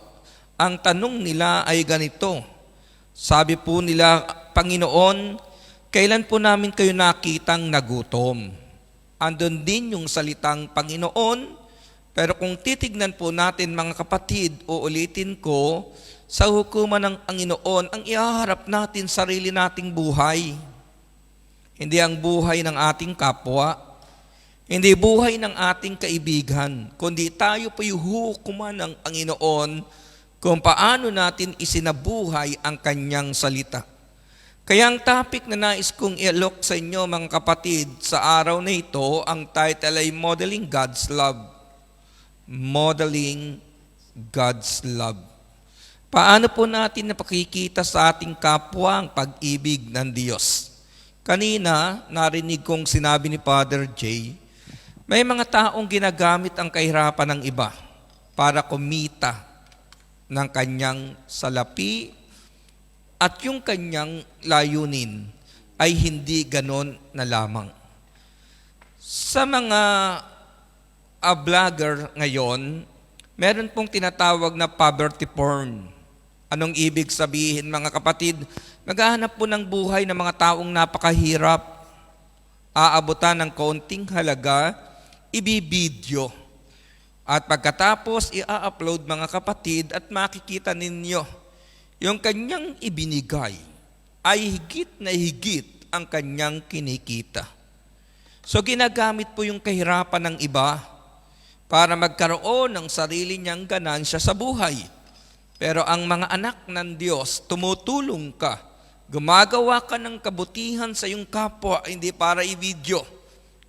Ang tanong nila ay ganito. Sabi po nila, Panginoon, kailan po namin kayo nakitang nagutom? Andun din yung salitang Panginoon, pero kung titignan po natin mga kapatid, uulitin ko, sa hukuman ng Panginoon, ang ihaharap natin sarili nating buhay. Hindi ang buhay ng ating kapwa, hindi buhay ng ating kaibigan, kundi tayo po yung hukuman ng Panginoon kung paano natin isinabuhay ang kanyang salita. Kaya ang topic na nais kong i-alok sa inyo mga kapatid sa araw na ito, ang title ay Modeling God's Love. Modeling God's Love. Paano po natin napakikita sa ating kapwa ang pag-ibig ng Diyos? Kanina, narinig kong sinabi ni Father Jay, may mga taong ginagamit ang kahirapan ng iba para kumita ng kanyang salapi at yung kanyang layunin ay hindi ganon na lamang. Sa mga vlogger ngayon, meron pong tinatawag na poverty porn. Anong ibig sabihin mga kapatid? Naghahanap po ng buhay ng mga taong napakahirap. Aabutan ng kaunting halaga, ibibidyo. At pagkatapos, i-upload mga kapatid at makikita ninyo yung kanyang ibinigay ay higit na higit ang kanyang kinikita. So ginagamit po yung kahirapan ng iba para magkaroon ng sarili niyang ganansya sa buhay. Pero ang mga anak ng Diyos, tumutulong ka, gumagawa ka ng kabutihan sa iyong kapwa, hindi para i-video,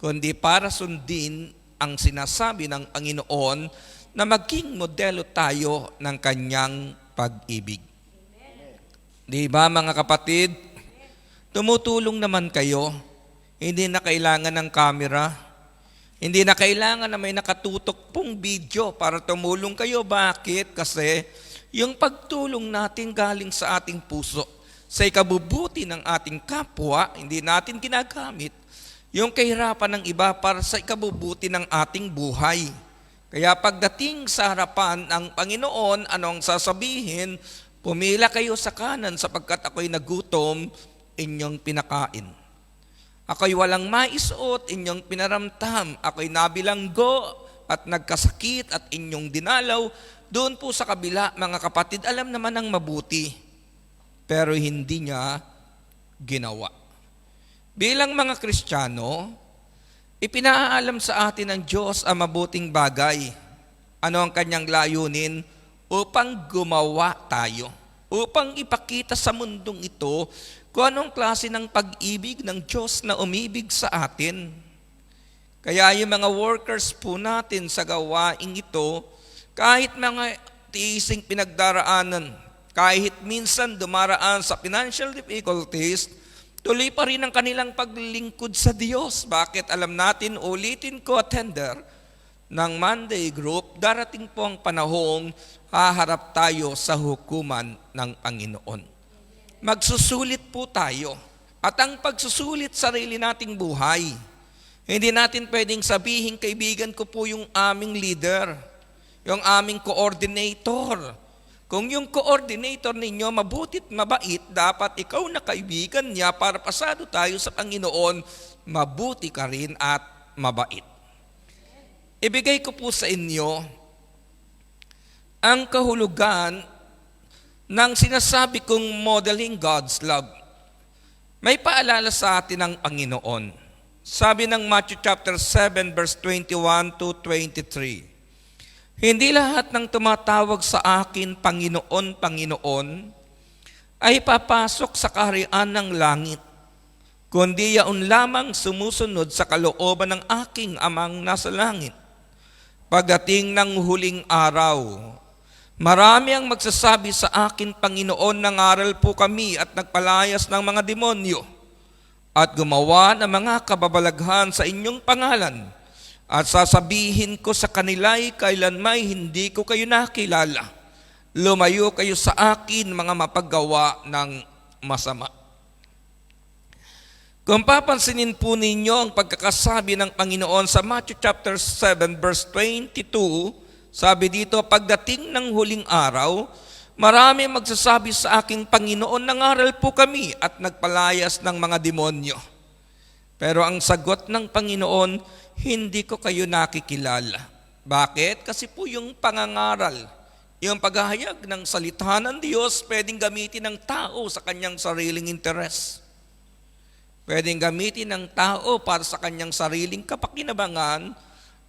kundi para sundin ang sinasabi ng Panginoon na maging modelo tayo ng kanyang pag-ibig. Di ba mga kapatid? Tumutulong naman kayo. Hindi na kailangan ng camera. Hindi na kailangan na may nakatutok pong video para tumulong kayo. Bakit? Kasi yung pagtulong natin galing sa ating puso, sa ikabubuti ng ating kapwa, hindi natin ginagamit yung kahirapan ng iba para sa ikabubuti ng ating buhay. Kaya pagdating sa harapan ng Panginoon, anong sasabihin? Pumila kayo sa kanan sapagkat ako'y nagutom, inyong pinakain. Ako'y walang maisuot, inyong pinaramtam. Ako'y nabilanggo at nagkasakit at inyong dinalaw. Doon po sa kabila, mga kapatid, alam naman ang mabuti, pero hindi niya ginawa. Bilang mga Kristiyano, ipinaalam sa atin ng Diyos ang mabuting bagay. Ano ang kanyang layunin? Upang gumawa tayo. Upang ipakita sa mundong ito kung anong klase ng pag-ibig ng Diyos na umibig sa atin. Kaya yung mga workers po natin sa gawaing ito, kahit mga tiising pinagdaraanan, kahit minsan dumaraan sa financial difficulties, tuloy pa rin ang kanilang paglingkod sa Diyos. Bakit? Alam natin, ulitin ko, attender ng Monday group, darating po ang panahong haharap tayo sa hukuman ng Panginoon. Magsusulit po tayo. At ang pagsusulit sarili nating buhay, hindi natin pwedeng sabihin, kaibigan ko po yung aming leader, yung aming coordinator. Kung yung coordinator ninyo mabutit mabait, dapat ikaw na kaibigan niya para pasado tayo sa Panginoon, mabuti ka rin at mabait. Ibigay ko po sa inyo ang kahulugan ng sinasabi kong modeling God's love. May paalala sa atin ng Panginoon. Sabi ng Matthew chapter 7 verse 21 to 23, hindi lahat ng tumatawag sa akin, Panginoon, Panginoon, ay papasok sa kaharian ng langit, kundi yaon lamang sumusunod sa kalooban ng aking amang nasa langit. Pagdating ng huling araw, marami ang magsasabi sa akin, Panginoon, nangaral po kami at nagpalayas ng mga demonyo at gumawa ng mga kababalaghan sa inyong pangalan. At sasabihin ko sa kanila'y kailanmay hindi ko kayo nakilala. Lumayo kayo sa akin, mga mapaggawa ng masama. Kung papansinin po ninyo ang pagkakasabi ng Panginoon sa Matthew chapter 7 verse 22, sabi dito, pagdating ng huling araw, Marami magsasabi sa aking Panginoon, nangaral po kami at nagpalayas ng mga demonyo. Pero ang sagot ng Panginoon, hindi ko kayo nakikilala. Bakit? Kasi po yung pangangaral, yung paghahayag ng salita ng Diyos, pwedeng gamitin ng tao sa kanyang sariling interes. Pwedeng gamitin ng tao para sa kanyang sariling kapakinabangan,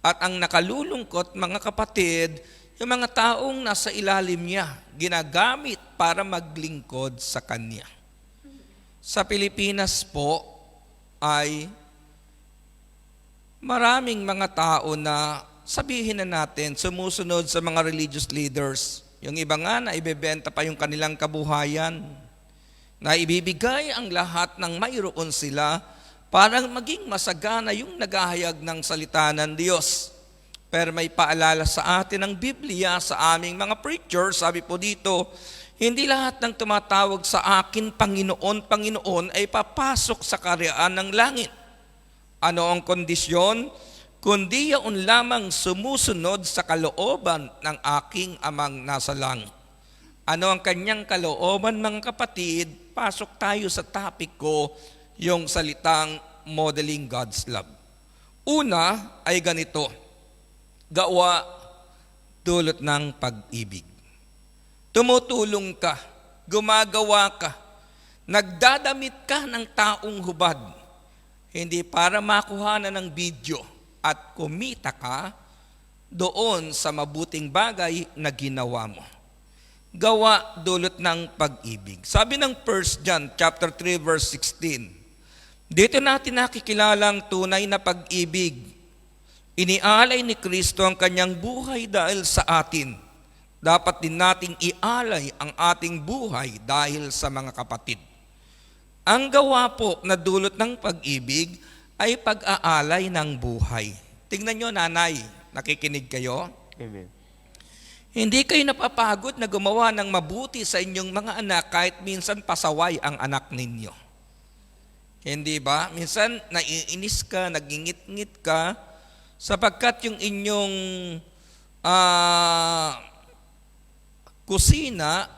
at ang nakalulungkot, mga kapatid, yung mga taong nasa ilalim niya, ginagamit para maglingkod sa kanya. Sa Pilipinas po ay maraming mga tao na sabihin na natin, sumusunod sa mga religious leaders. Yung iba nga na ibebenta pa yung kanilang kabuhayan, na ibibigay ang lahat ng mayroon sila para maging masagana yung naghahayag ng salita ng Diyos. Pero may paalala sa atin ng Biblia sa aming mga preachers, sabi po dito, hindi lahat ng tumatawag sa akin Panginoon, Panginoon ay papasok sa karyaan ng langit. Ano ang kondisyon? Kundi yaon lamang sumusunod sa kalooban ng aking Amang nasa langit. Ano ang kanyang kalooban, mga kapatid? Pasok tayo sa topic ko, yung salitang modeling God's love. Una ay ganito, gawa dulot ng pag-ibig. Tumutulong ka, gumagawa ka, nagdadamit ka ng taong hubad, hindi para makuhanan ng video at kumita ka doon sa mabuting bagay na ginawa mo. Gawa dulot ng pag-ibig. Sabi ng 1 John chapter 3 verse 16, dito natin nakikilalang tunay na pag-ibig. Inialay ni Kristo ang kanyang buhay dahil sa atin. Dapat din nating ialay ang ating buhay dahil sa mga kapatid. Ang gawa po na dulot ng pag-ibig ay pag-aalay ng buhay. Tingnan nyo, nanay, nakikinig kayo? Amen. Hindi kayo napapagod na gumawa ng mabuti sa inyong mga anak kahit minsan pasaway ang anak ninyo. Hindi ba? Minsan naiinis ka, nagingit-ngit ka, sapagkat yung inyong kusina,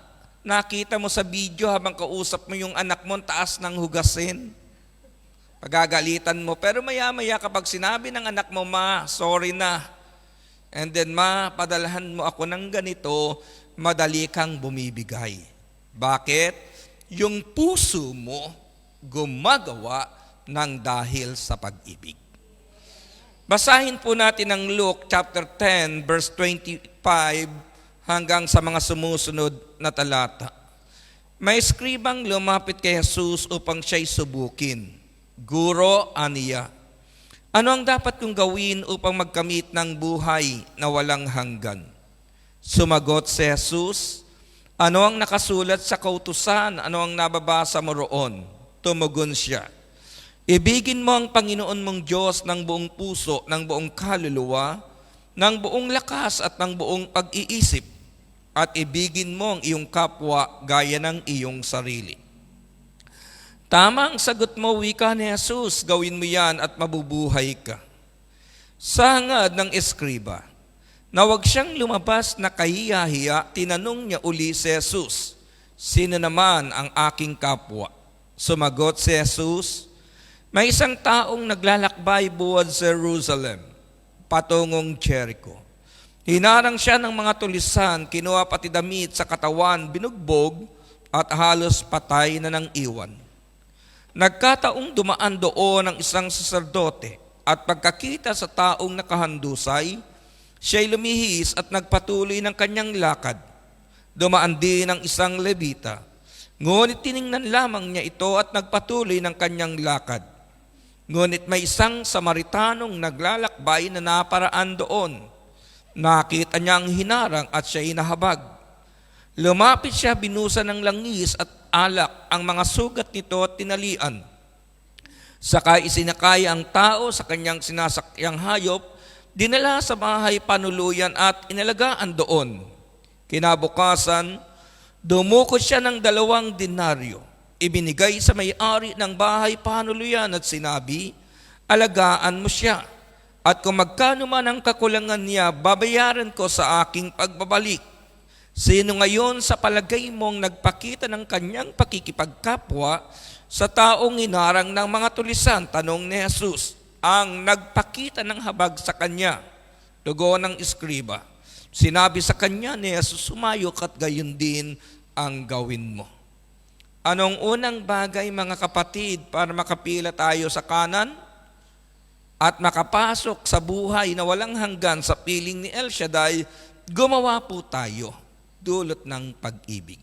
nakita mo sa video habang kausap mo yung anak mo, taas ng hugasin. Pagagalitan mo. Pero maya-maya kapag sinabi ng anak mo, ma, sorry na. And then, ma, padalhan mo ako ng ganito, madali kang bumibigay. Bakit? Yung puso mo gumagawa ng dahil sa pag-ibig. Basahin po natin ang Luke chapter 10 verse 25 hanggang sa mga sumusunod na talata. May eskribang lumapit kay Jesus upang siya'y subukin. Guro, aniya, ano ang dapat kong gawin upang magkamit ng buhay na walang hanggan? Sumagot si Jesus, ano ang nakasulat sa kautusan? Ano ang nababasa mo roon? Tumugon siya, ibigin mo ang Panginoon mong Diyos ng buong puso, ng buong kaluluwa, ng buong lakas at ng buong pag-iisip, at ibigin mo ang iyong kapwa gaya ng iyong sarili. Tama ang sagot mo, wika ni Jesus, gawin mo yan at mabubuhay ka. Sa hangad ng eskriba, na wag siyang lumabas na kahiya-hiya, tinanong niya uli si Jesus, sino naman ang aking kapwa? Sumagot si Jesus, may isang taong naglalakbay buwad sa Jerusalem, patungong Jericho. Hinarang siya ng mga tulisan, kinuha pati damit sa katawan, binugbog, at halos patay na ng iwan. Nagkataong dumaan doon ang isang saserdote, at pagkakita sa taong nakahandusay, siya'y lumihis at nagpatuloy ng kanyang lakad. Dumaan din ang isang Levita, ngunit tiningnan lamang niya ito at nagpatuloy ng kanyang lakad. Ngunit may isang Samaritanong naglalakbay na naparaan doon. Nakita niya ang hinarang at siya'y nahabag. Lumapit siya, binusa ng langis at alak ang mga sugat nito at tinalian. Saka isinakay ang tao sa kanyang sinasakyang hayop, dinala sa bahay panuluyan at inalagaan doon. Kinabukasan, dumukot siya ng 2 denaryo. Ibinigay sa may-ari ng bahay panuluyan at sinabi, alagaan mo siya. At kung magkano man ang kakulangan niya, babayaran ko sa aking pagbabalik. Sino ngayon sa palagay mong nagpakita ng kanyang pakikipagkapwa sa taong inarang ng mga tulisan? Tanong ni Jesus. Ang nagpakita ng habag sa kanya, tugon ng iskriba. Sinabi sa kanya ni Jesus, sumayok at gayon din ang gawin mo. Anong unang bagay, mga kapatid, para makapila tayo sa kanan at makapasok sa buhay na walang hanggan sa piling ni El Shaddai? Gumawa po tayo dulot ng pag-ibig,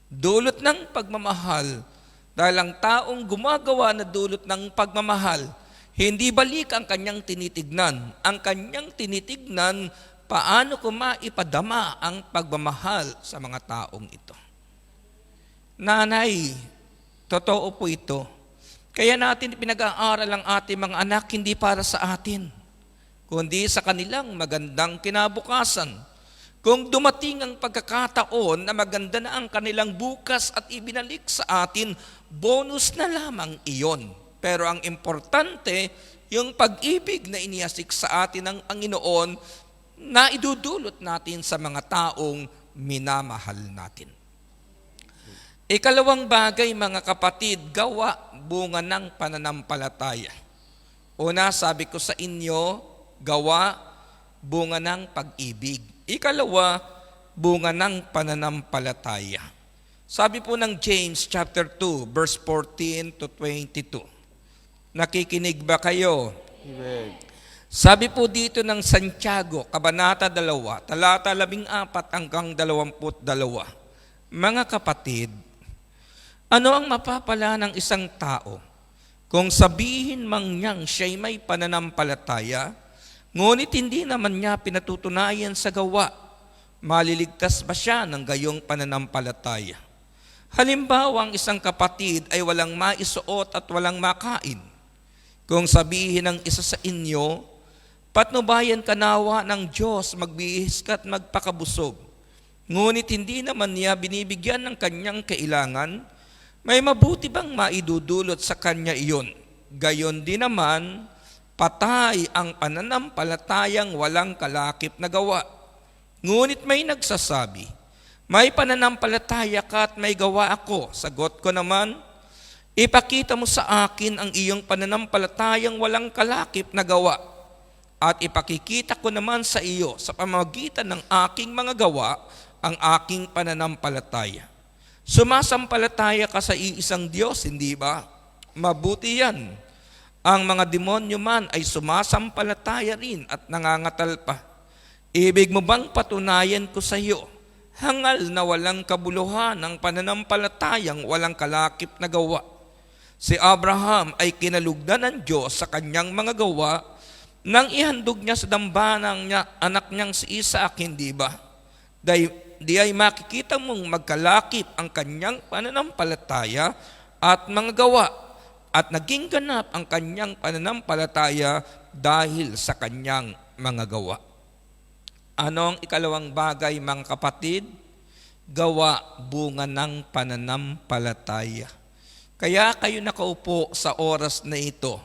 dulot ng pagmamahal. Dahil ang taong gumagawa na dulot ng pagmamahal, hindi balik ang kanyang tinitignan. Ang kanyang tinitignan, paano ko maipadama ang pagmamahal sa mga taong ito. Nanay, totoo po ito. Kaya natin pinag-aaral ang ating mga anak hindi para sa atin, kundi sa kanilang magandang kinabukasan. Kung dumating ang pagkakataon na maganda na ang kanilang bukas at ibinalik sa atin, bonus na lamang iyon. Pero ang importante, yung pag-ibig na inihasik sa atin ng Panginoon na idudulot natin sa mga taong minamahal natin. Ikalawang bagay, mga kapatid, gawa, bunga ng pananampalataya. Una, sabi ko sa inyo, gawa, bunga ng pag-ibig. Ikalawa, bunga ng pananampalataya. Sabi po ng James chapter 2, verse 14 to 22. Nakikinig ba kayo? Amen. Sabi po dito ng Santiago, Kabanata 2, talata 14 hanggang 22. Mga kapatid, ano ang mapapala ng isang tao kung sabihin mang niyang siya'y may pananampalataya, ngunit hindi naman niya pinatutunayan sa gawa? Maliligtas ba siya ng gayong pananampalataya? Halimbawa, ang isang kapatid ay walang maisuot at walang makain. Kung sabihin ng isa sa inyo, patnubayan ka nawa ng Diyos, magbihis ka at magpakabusog, ngunit hindi naman niya binibigyan ng kanyang kailangan, may mabuti bang maidudulot sa kanya iyon? Gayon din naman, patay ang pananampalatayang walang kalakip na gawa. Ngunit may nagsasabi, may pananampalataya ka at may gawa ako. Sagot ko naman, ipakita mo sa akin ang iyong pananampalatayang walang kalakip na gawa. At ipakikita ko naman sa iyo sa pamamagitan ng aking mga gawa ang aking pananampalataya. Sumasampalataya ka sa iisang Diyos, hindi ba? Mabuti yan. Ang mga demonyo man ay sumasampalataya rin at nangangatal pa. Ibig mo bang patunayan ko sa iyo, hangal na walang kabuluhan ng pananampalatayang walang kalakip na gawa? Si Abraham ay kinalugdan ng Diyos sa kanyang mga gawa nang ihandog niya sa dambanang niya, anak niyang si Isaac, hindi ba? Di ay makikita mong magkalakip ang kanyang pananampalataya at mga gawa, at naging ganap ang kanyang pananampalataya dahil sa kanyang mga gawa. Ano ang ikalawang bagay, mga kapatid? Gawa, bunga ng pananampalataya. Kaya kayo nakaupo sa oras na ito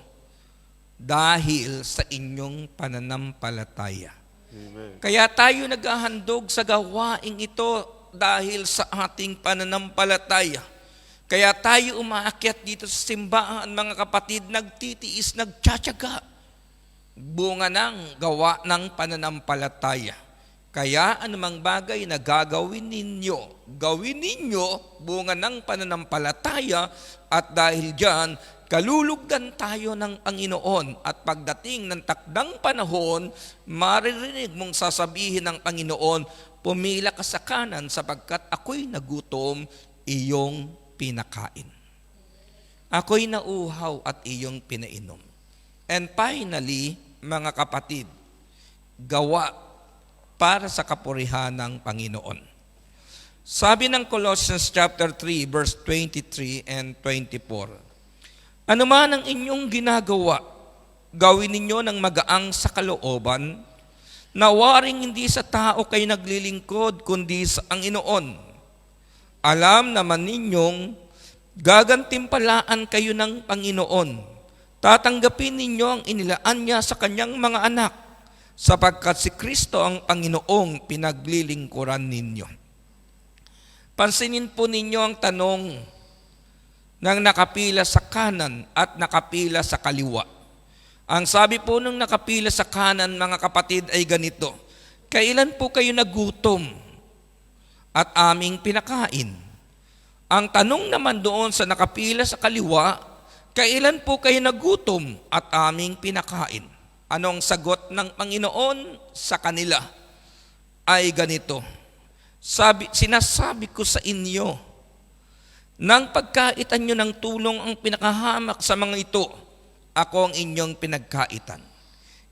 dahil sa inyong pananampalataya. Amen. Kaya tayo naghahandog sa gawaing ito dahil sa ating pananampalataya. Kaya tayo umaakyat dito sa simbahan, mga kapatid, nagtitiis, nagtsatsaga. Bunga ng gawa ng pananampalataya. Kaya anumang bagay na gagawin ninyo, gawin ninyo bunga ng pananampalataya, at dahil diyan, kalulugdan tayo ng Panginoon, at pagdating ng takdang panahon, maririnig mong sasabihin ng Panginoon, pumila ka sa kanan sapagkat ako'y nagutom, iyong pinakain. Ako'y nauhaw at iyong pinainom. And finally, mga kapatid, gawa para sa kapurihan ng Panginoon. Sabi ng Colossians chapter 3, verse 23 and 24, ano man ang inyong ginagawa, gawin ninyo ng magaang sa kalooban, na waring hindi sa tao kayo naglilingkod, kundi sa Panginoon. Alam naman ninyong gagantimpalaan kayo ng Panginoon. Tatanggapin ninyo ang inilaan niya sa kanyang mga anak, sapagkat si Kristo ang Panginoong pinaglilingkuran ninyo. Pansinin po ninyo ang tanong ng nakapila sa kanan at nakapila sa kaliwa. Ang sabi po ng nakapila sa kanan, mga kapatid, ay ganito: kailan po kayo nagutom at aming pinakain? Ang tanong naman doon sa nakapila sa kaliwa, kailan po kayo nagutom at aming pinakain? Anong sagot ng Panginoon sa kanila? Ay ganito: sinasabi ko sa inyo, nang pagkaitan nyo ng tulong ang pinakahamak sa mga ito, ako ang inyong pinagkaitan.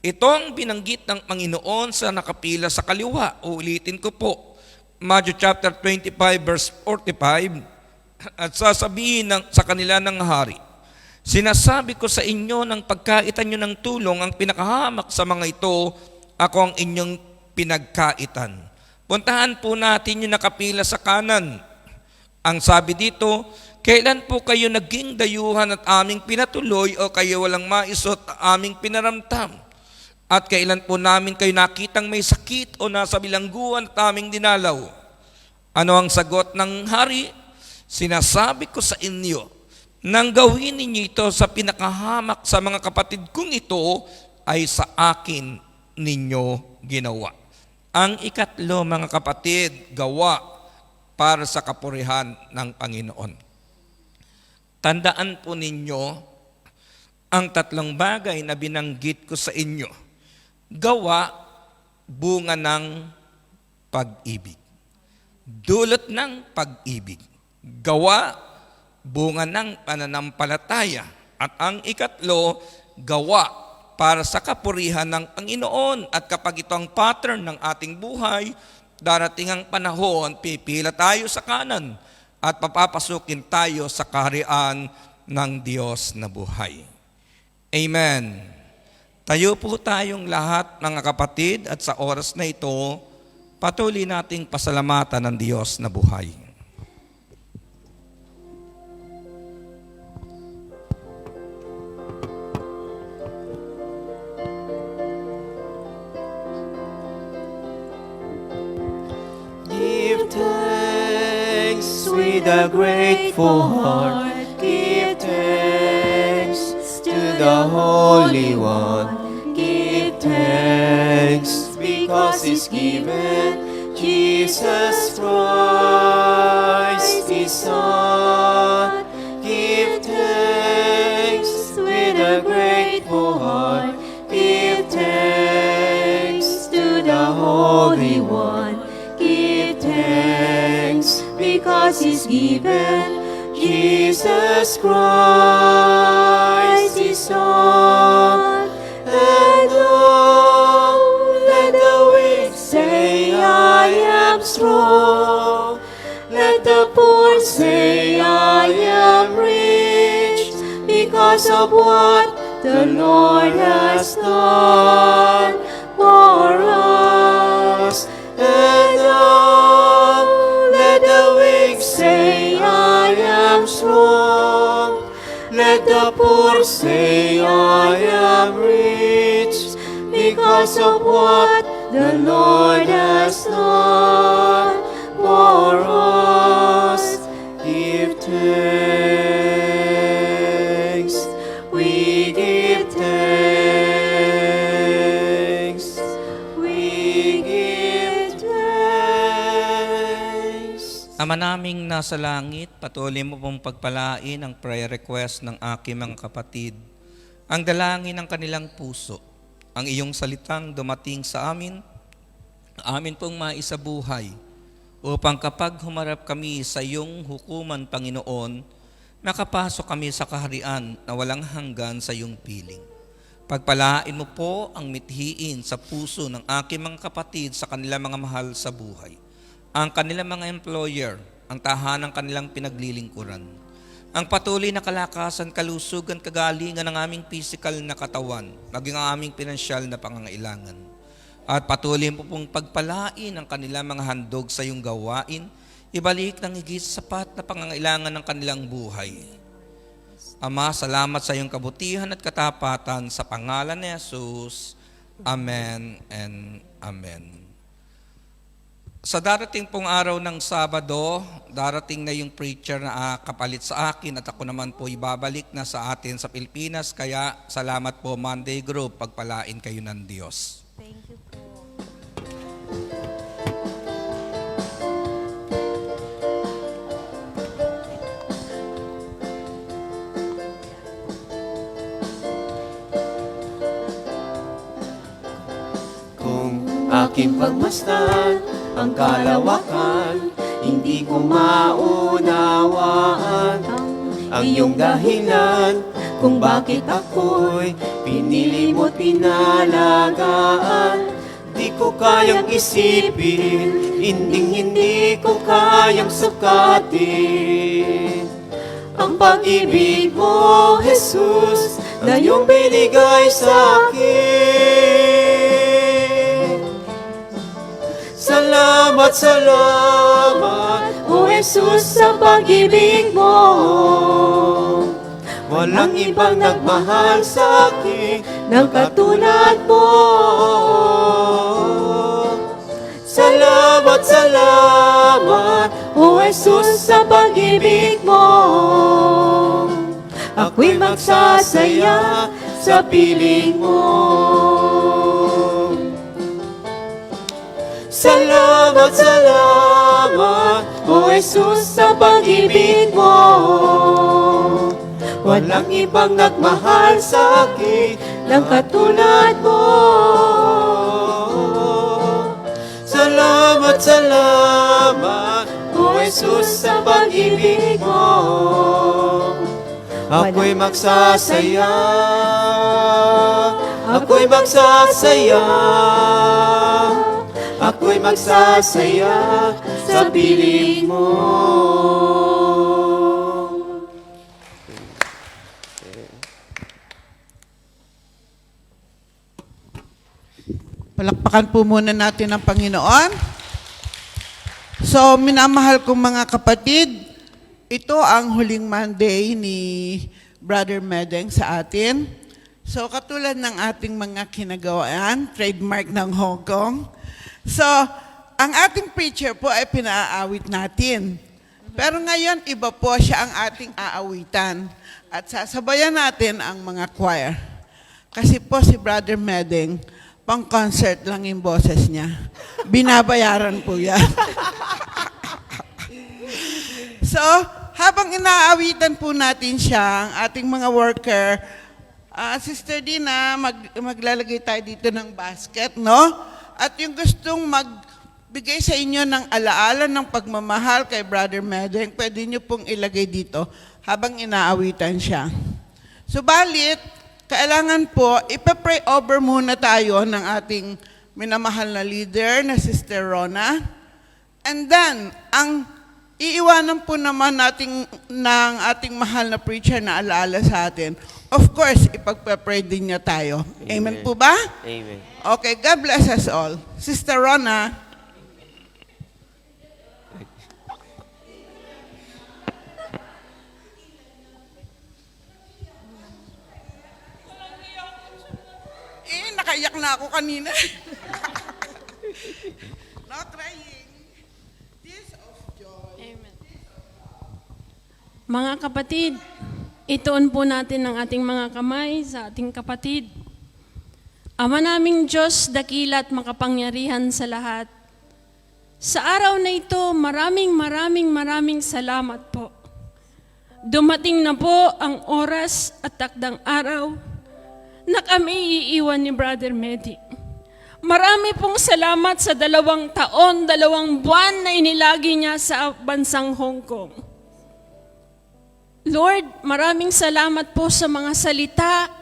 Ito ang binanggit ng Panginoon sa nakapila sa kaliwa. Uulitin ko po, Matthew chapter 25 verse 45, at sasabihin sa kanila ng hari, sinasabi ko sa inyo, nang pagkaitan nyo ng tulong ang pinakahamak sa mga ito, ako ang inyong pinagkaitan. Puntahan po natin yung nakapila sa kanan. Ang sabi dito, kailan po kayo naging dayuhan at aming pinatuloy o kayo walang maisot at aming pinaramtam? At kailan po namin kayo nakitang may sakit o nasa bilangguan at aming dinalaw? Ano ang sagot ng hari? Sinasabi ko sa inyo, nang gawin ninyo ito sa pinakahamak sa mga kapatid kong ito, ay sa akin ninyo ginawa. Ang ikatlo, mga kapatid, gawa para sa kapurihan ng Panginoon. Tandaan po ninyo ang tatlong bagay na binanggit ko sa inyo. Gawa, bunga ng pag-ibig. Dulot ng pag-ibig. Gawa, bunga ng pananampalataya. At ang ikatlo, gawa para sa kapurihan ng Panginoon. At kapag ito ang pattern ng ating buhay, darating ang panahon, pipila tayo sa kanan at papapasukin tayo sa kaharian ng Diyos na buhay. Amen. Tayo po tayong lahat, mga kapatid, at sa oras na ito, patuloy nating pasalamatan ng Diyos na buhay. Give thanks with a grateful heart. Give thanks to the Holy One. Give thanks because He's given Jesus Christ, His Son. Give thanks with a grateful heart. Give thanks to the Holy One. Give thanks because He's given Jesus Christ, His Son. And oh, let the weak say, I am strong. Let the poor say, I am rich, because of what the Lord has done for us. And oh, let the weak say, I am strong. Let the poor say, I am rich, because of what the Lord has done for us. Give thanks, we give thanks, we give thanks. Ama naming nasa langit, patuloy mo pong pagpalain ang prayer request ng aking mga kapatid, ang dalangin ng kanilang puso, ang iyong salitang dumating sa amin pong maisabuhay, upang kapag humarap kami sa iyong hukuman, Panginoon, makapasok kami sa kaharian na walang hanggan sa iyong piling. Pagpalain mo po ang mithiin sa puso ng aking mga kapatid sa kanilang mga mahal sa buhay, ang kanilang mga employer, ang tahanang kanilang pinaglilingkuran, ang patuloy na kalakasan, kalusugan, kagalingan ng aming physical na katawan, maging ang aming pinansyal na pangangailangan. At patuloy mo pong pagpalain ang kanilang mga handog sa iyong gawain, ibalik ng higit sapat na pangangailangan ng kanilang buhay. Ama, salamat sa iyong kabutihan at katapatan sa pangalan ni Jesus. Amen and Amen. Sa darating pong araw ng Sabado, darating na yung preacher na kapalit sa akin at ako naman po ibabalik na sa atin sa Pilipinas. Kaya salamat po Monday Group, pagpalain kayo ng Diyos. Kung aking pagmasdan ang kalawakan, hindi ko maunawaan ang iyong dahilan kung bakit ako'y pinili mo't pinalagaan. Di ko kayang isipin, hindi ko kayang sukatin ang pag-ibig mo, Jesus, na iyong binigay sa akin. Salamat, salamat, O Jesus, sa pag-ibig mo. Walang ibang nagmahal sa akin ng katulad mo. Salamat, salamat, O Jesus, sa pag-ibig mo. Ako'y magsasaya sa piling mo. Salamat, salamat, O Jesus, sa pag-ibig mo. Walang ibang nagmahal sa akin ng katulad mo. Salamat, salamat, O Jesus, sa pag-ibig mo. Ako'y magsasaya, ako'y magsasaya, ako'y magsasaya sa piling mo. Palakpakan po muna natin ang Panginoon. So, minamahal kong mga kapatid, ito ang huling Monday ni Brother Medeng sa atin. So, katulad ng ating mga kinagawaan, trademark ng Hong Kong. So, ang ating preacher po ay pinaaawit natin. Pero ngayon, iba po siya ang ating aawitan. At sasabayan natin ang mga choir. Kasi po si Brother Medeng, pang-concert lang yung boses niya. Binabayaran po yan. So, habang inaawitan po natin siya, ang ating mga worker, Sister Dina, maglalagay tayo dito ng basket, no? At yung gustong magbigay sa inyo ng alaala ng pagmamahal kay Brother Medeng, pwede nyo pong ilagay dito habang inaawitan siya. Subalit, kailangan po, ipapray over muna tayo ng ating minamahal na leader na Sister Rona. And then, ang iiwanan po naman natin ng ating mahal na preacher na alaala sa atin. Of course, ipagpapray din niya tayo. Amen po ba? Amen. Okay, God bless us all. Sister Rona. Nakaiyak na ako kanina. Not crying. Tears of joy. Amen. Mga kapatid, ituon po natin ang ating mga kamay sa ating kapatid. Ama naming Diyos, dakila at makapangyarihan sa lahat. Sa araw na ito, maraming salamat po. Dumating na po ang oras at takdang araw na kami iiwan ni Brother Medi. Marami pong salamat sa 2 taon, 2 buwan na inilagi niya sa bansang Hong Kong. Lord, maraming salamat po sa mga salita,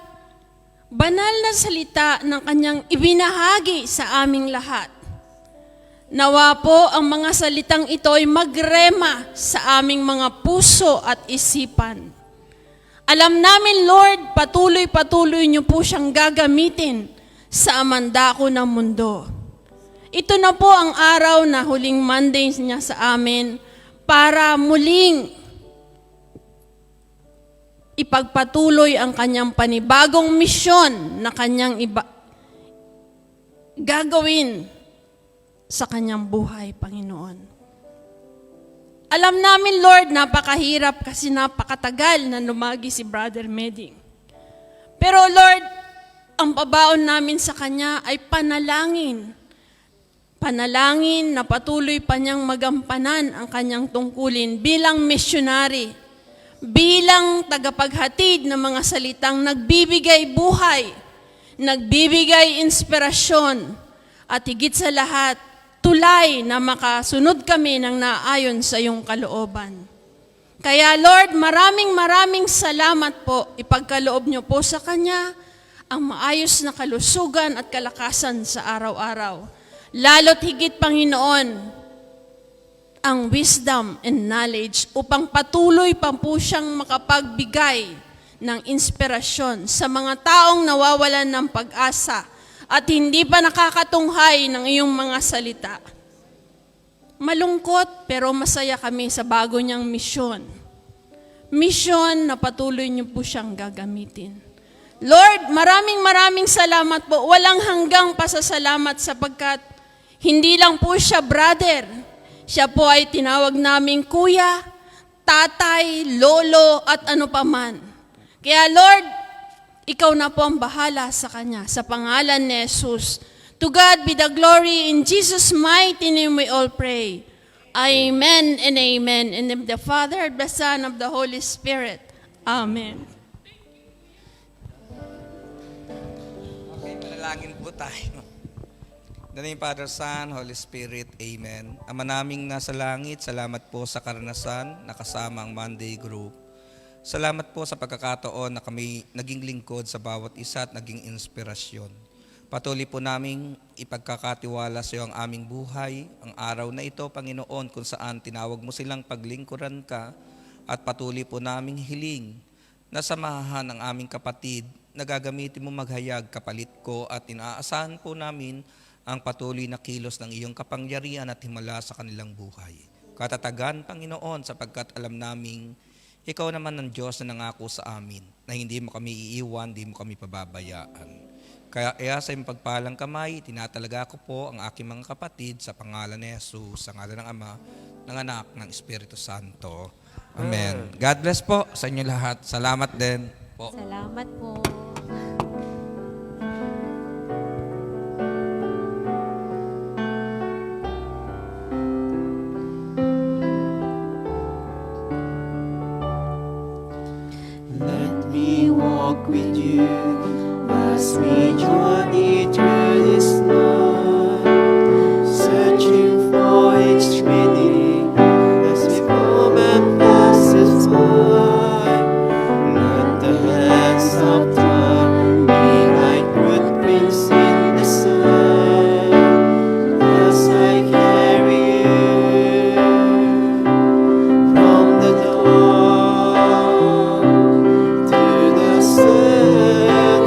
banal na salita ng kanyang ibinahagi sa aming lahat. Nawa po ang mga salitang ito ay magrema sa aming mga puso at isipan. Alam namin, Lord, patuloy niyo po siyang gagamitin sa amandako ng mundo. Ito na po ang araw na huling Monday niya sa amin para muling ipagpatuloy ang kanyang panibagong misyon na kanyang gagawin sa kanyang buhay, Panginoon. Alam namin, Lord, napakahirap kasi napakatagal na lumagi si Brother Meding. Pero Lord, ang pabaon namin sa kanya ay panalangin. Panalangin na patuloy pa niyang magampanan ang kanyang tungkulin bilang missionary, bilang tagapaghatid ng mga salitang nagbibigay buhay, nagbibigay inspirasyon, at higit sa lahat, tulay na makasunod kami ng naayon sa iyong kalooban. Kaya Lord, maraming salamat po. Ipagkaloob niyo po sa kanya ang maayos na kalusugan at kalakasan sa araw-araw. Lalo't higit, Panginoon, ang wisdom and knowledge upang patuloy pa po siyang makapagbigay ng inspirasyon sa mga taong nawawalan ng pag-asa at hindi pa nakakatunghay ng iyong mga salita. Malungkot pero masaya kami sa bago niyang misyon. Misyon na patuloy niyo po siyang gagamitin. Lord, maraming salamat po. Walang hanggang pasasalamat sapagkat hindi lang po siya brother. Siya po ay tinawag naming kuya, tatay, lolo, at ano paman. Kaya Lord, ikaw na po ang bahala sa kanya. Sa pangalan ni Jesus. To God be the glory. In Jesus' mighty name we all pray. Amen and amen. In the name of the Father, the Son, of the Holy Spirit. Amen. Okay, manalangin po tayo. In the name of Father, Son, Holy Spirit, Amen. Ama naming nasa langit, salamat po sa karanasan na kasama ang Monday Group. Salamat po sa pagkakataon na kami naging lingkod sa bawat isa at naging inspirasyon. Patuloy po naming ipagkakatiwala sa iyo ang aming buhay, ang araw na ito, Panginoon, kung saan tinawag mo silang paglingkuran ka, at patuloy po naming hiling na samahan ang aming kapatid na gagamitin mo maghayag kapalit ko, at inaasahan po namin ang patuloy na kilos ng iyong kapangyarihan at himala sa kanilang buhay. Katatagan, Panginoon, sapagkat alam naming ikaw naman ang Diyos na nangako sa amin na hindi mo kami iiwan, hindi mo kami pababayaan. Kaya sa iyong pagpalang kamay, tinatalaga ko po ang aking mga kapatid sa pangalan ni Jesus, sa ngalan ng Ama, ng Anak, ng Espiritu Santo. Amen. God bless po sa inyo lahat. Salamat din po. Salamat po. Let me walk with you as we journey through this night, searching for its meaning as we come and pass us by. Let the hands of time be like footprints in the sand as I carry you from the dawn to the sun.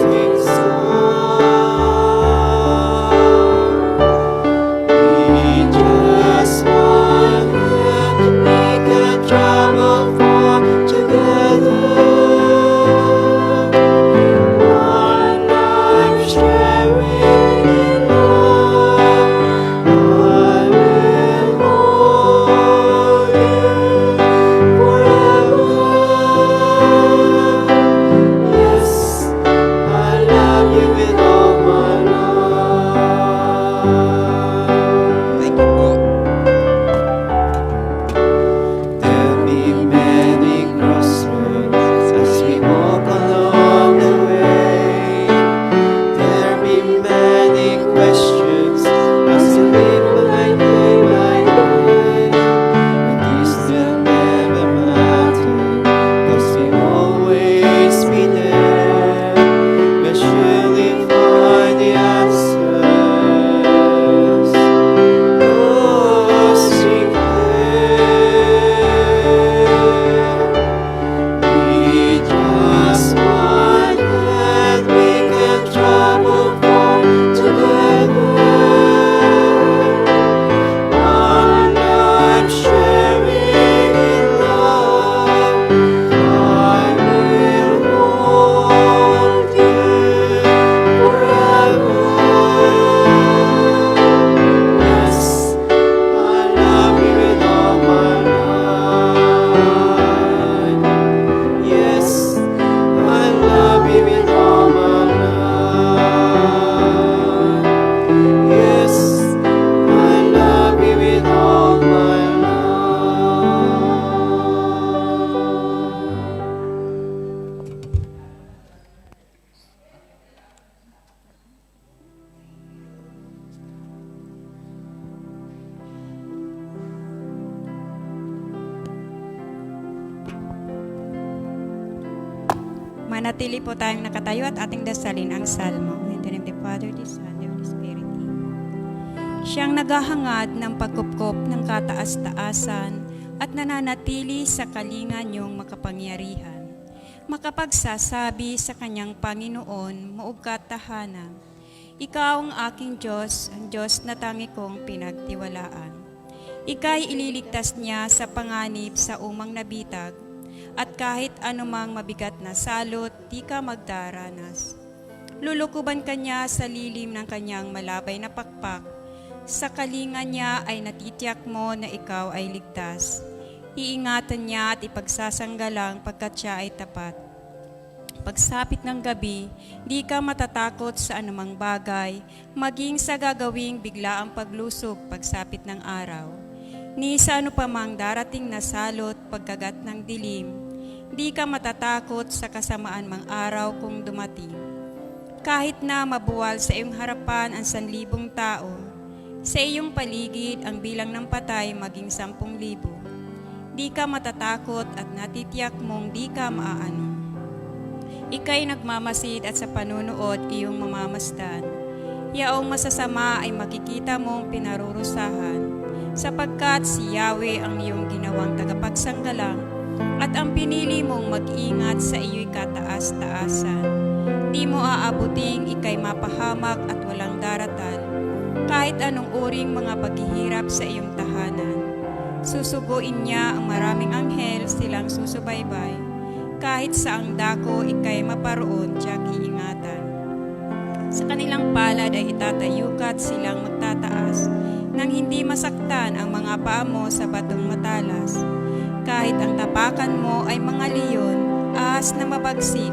Manatili po tayong nakatayo at ating dasalin ang salmo. In the name of the Father, the Son, and the Holy Spirit. Siyang naghahangad ng pagkupkop ng kataas-taasan at nananatili sa kalinga niyong makapangyarihan. Makapagsasabi sa kanyang Panginoon, maug katahanan. Ikaw ang aking Diyos, ang Diyos na tangi kong pinagtiwalaan. Ika'y ililigtas niya sa panganib sa umang nabitag, at kahit anumang mabigat na salot, di ka magdaranas. Lulukuban ka niya sa lilim ng kanyang malabay na pakpak. Sa kalinga niya ay natitiyak mo na ikaw ay ligtas. Iingatan niya at ipagsasanggalang pagkat siya ay tapat. Pagsapit ng gabi, di ka matatakot sa anumang bagay, maging sa gagawing biglaang paglusog pagsapit ng araw. Ni sa ano pa mang darating na salot pagkagat ng dilim, di ka matatakot sa kasamaan mang araw kung dumating. Kahit na mabuwal sa iyong harapan ang 1,000 tao, sa iyong paligid ang bilang ng patay maging 10,000. Di ka matatakot at natitiyak mong di ka maaano. Ika'y nagmamasid at sa panunood iyong mamamasdan. Yaong masasama ay makikita mong pinarurusahan, sapagkat si Yahweh ang iyong ginawang tagapagsanggalang at ang pinili mong mag-ingat sa iyo'y kataas-taasan. Di mo aabuting ika'y mapahamak at walang daratal, kahit anong uring mga paghihirap sa iyong tahanan. Susuguin niya ang maraming anghel silang susubaybay, kahit sa ang dako ika'y maparoon tiyak iingatan. Sa kanilang palad ay itatayukat silang magtataas, nang hindi masaktan ang mga paa mo sa batong matalas. Kahit ang tapakan mo ay mga leon, ahas na mabagsik,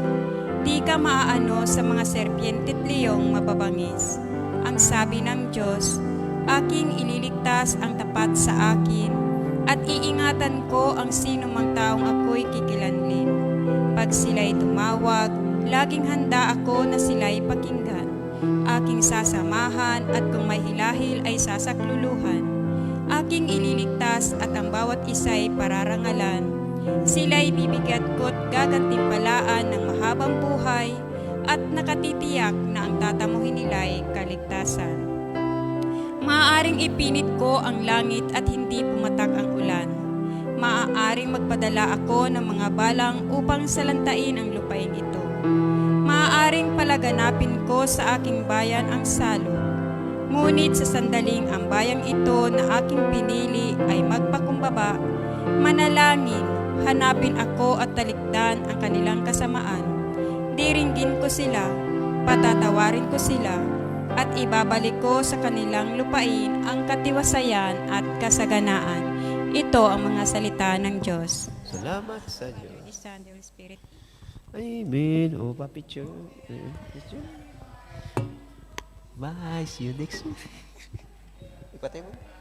di ka maaano sa mga serpiente't leong mababangis. Ang sabi ng Diyos, aking ililigtas ang tapat sa akin, at iingatan ko ang sino mang taong ako'y kikilanlin. Pag sila'y tumawag, laging handa ako na sila'y pakinggan. Aking sasamahan at kung may hilahil ay sasakluluhan. Aking ililigtas at ang bawat isa'y pararangalan. Sila'y bibigyan ko't gagantimpalaan ng mahabang buhay at nakatitiyak na ang tatamuhin nila'y kaligtasan. Maaaring ipinit ko ang langit at hindi pumatak ang ulan. Maaaring magpadala ako ng mga balang upang salantain ang lupain ito. Maaaring palaganapin ko sa aking bayan ang salot. Ngunit sa sandaling ang bayang ito na aking pinili ay magpakumbaba, manalangin, hanapin ako at talikdan ang kanilang kasamaan. Diringgin ko sila, patatawarin ko sila, at ibabalik ko sa kanilang lupain ang katiwasayan at kasaganaan. Ito ang mga salita ng Diyos. Salamat sa Diyos. The Son, the Holy Spirit. Amen. O, pa-picture. Picture. Bye. See you next week. Ipatay mo.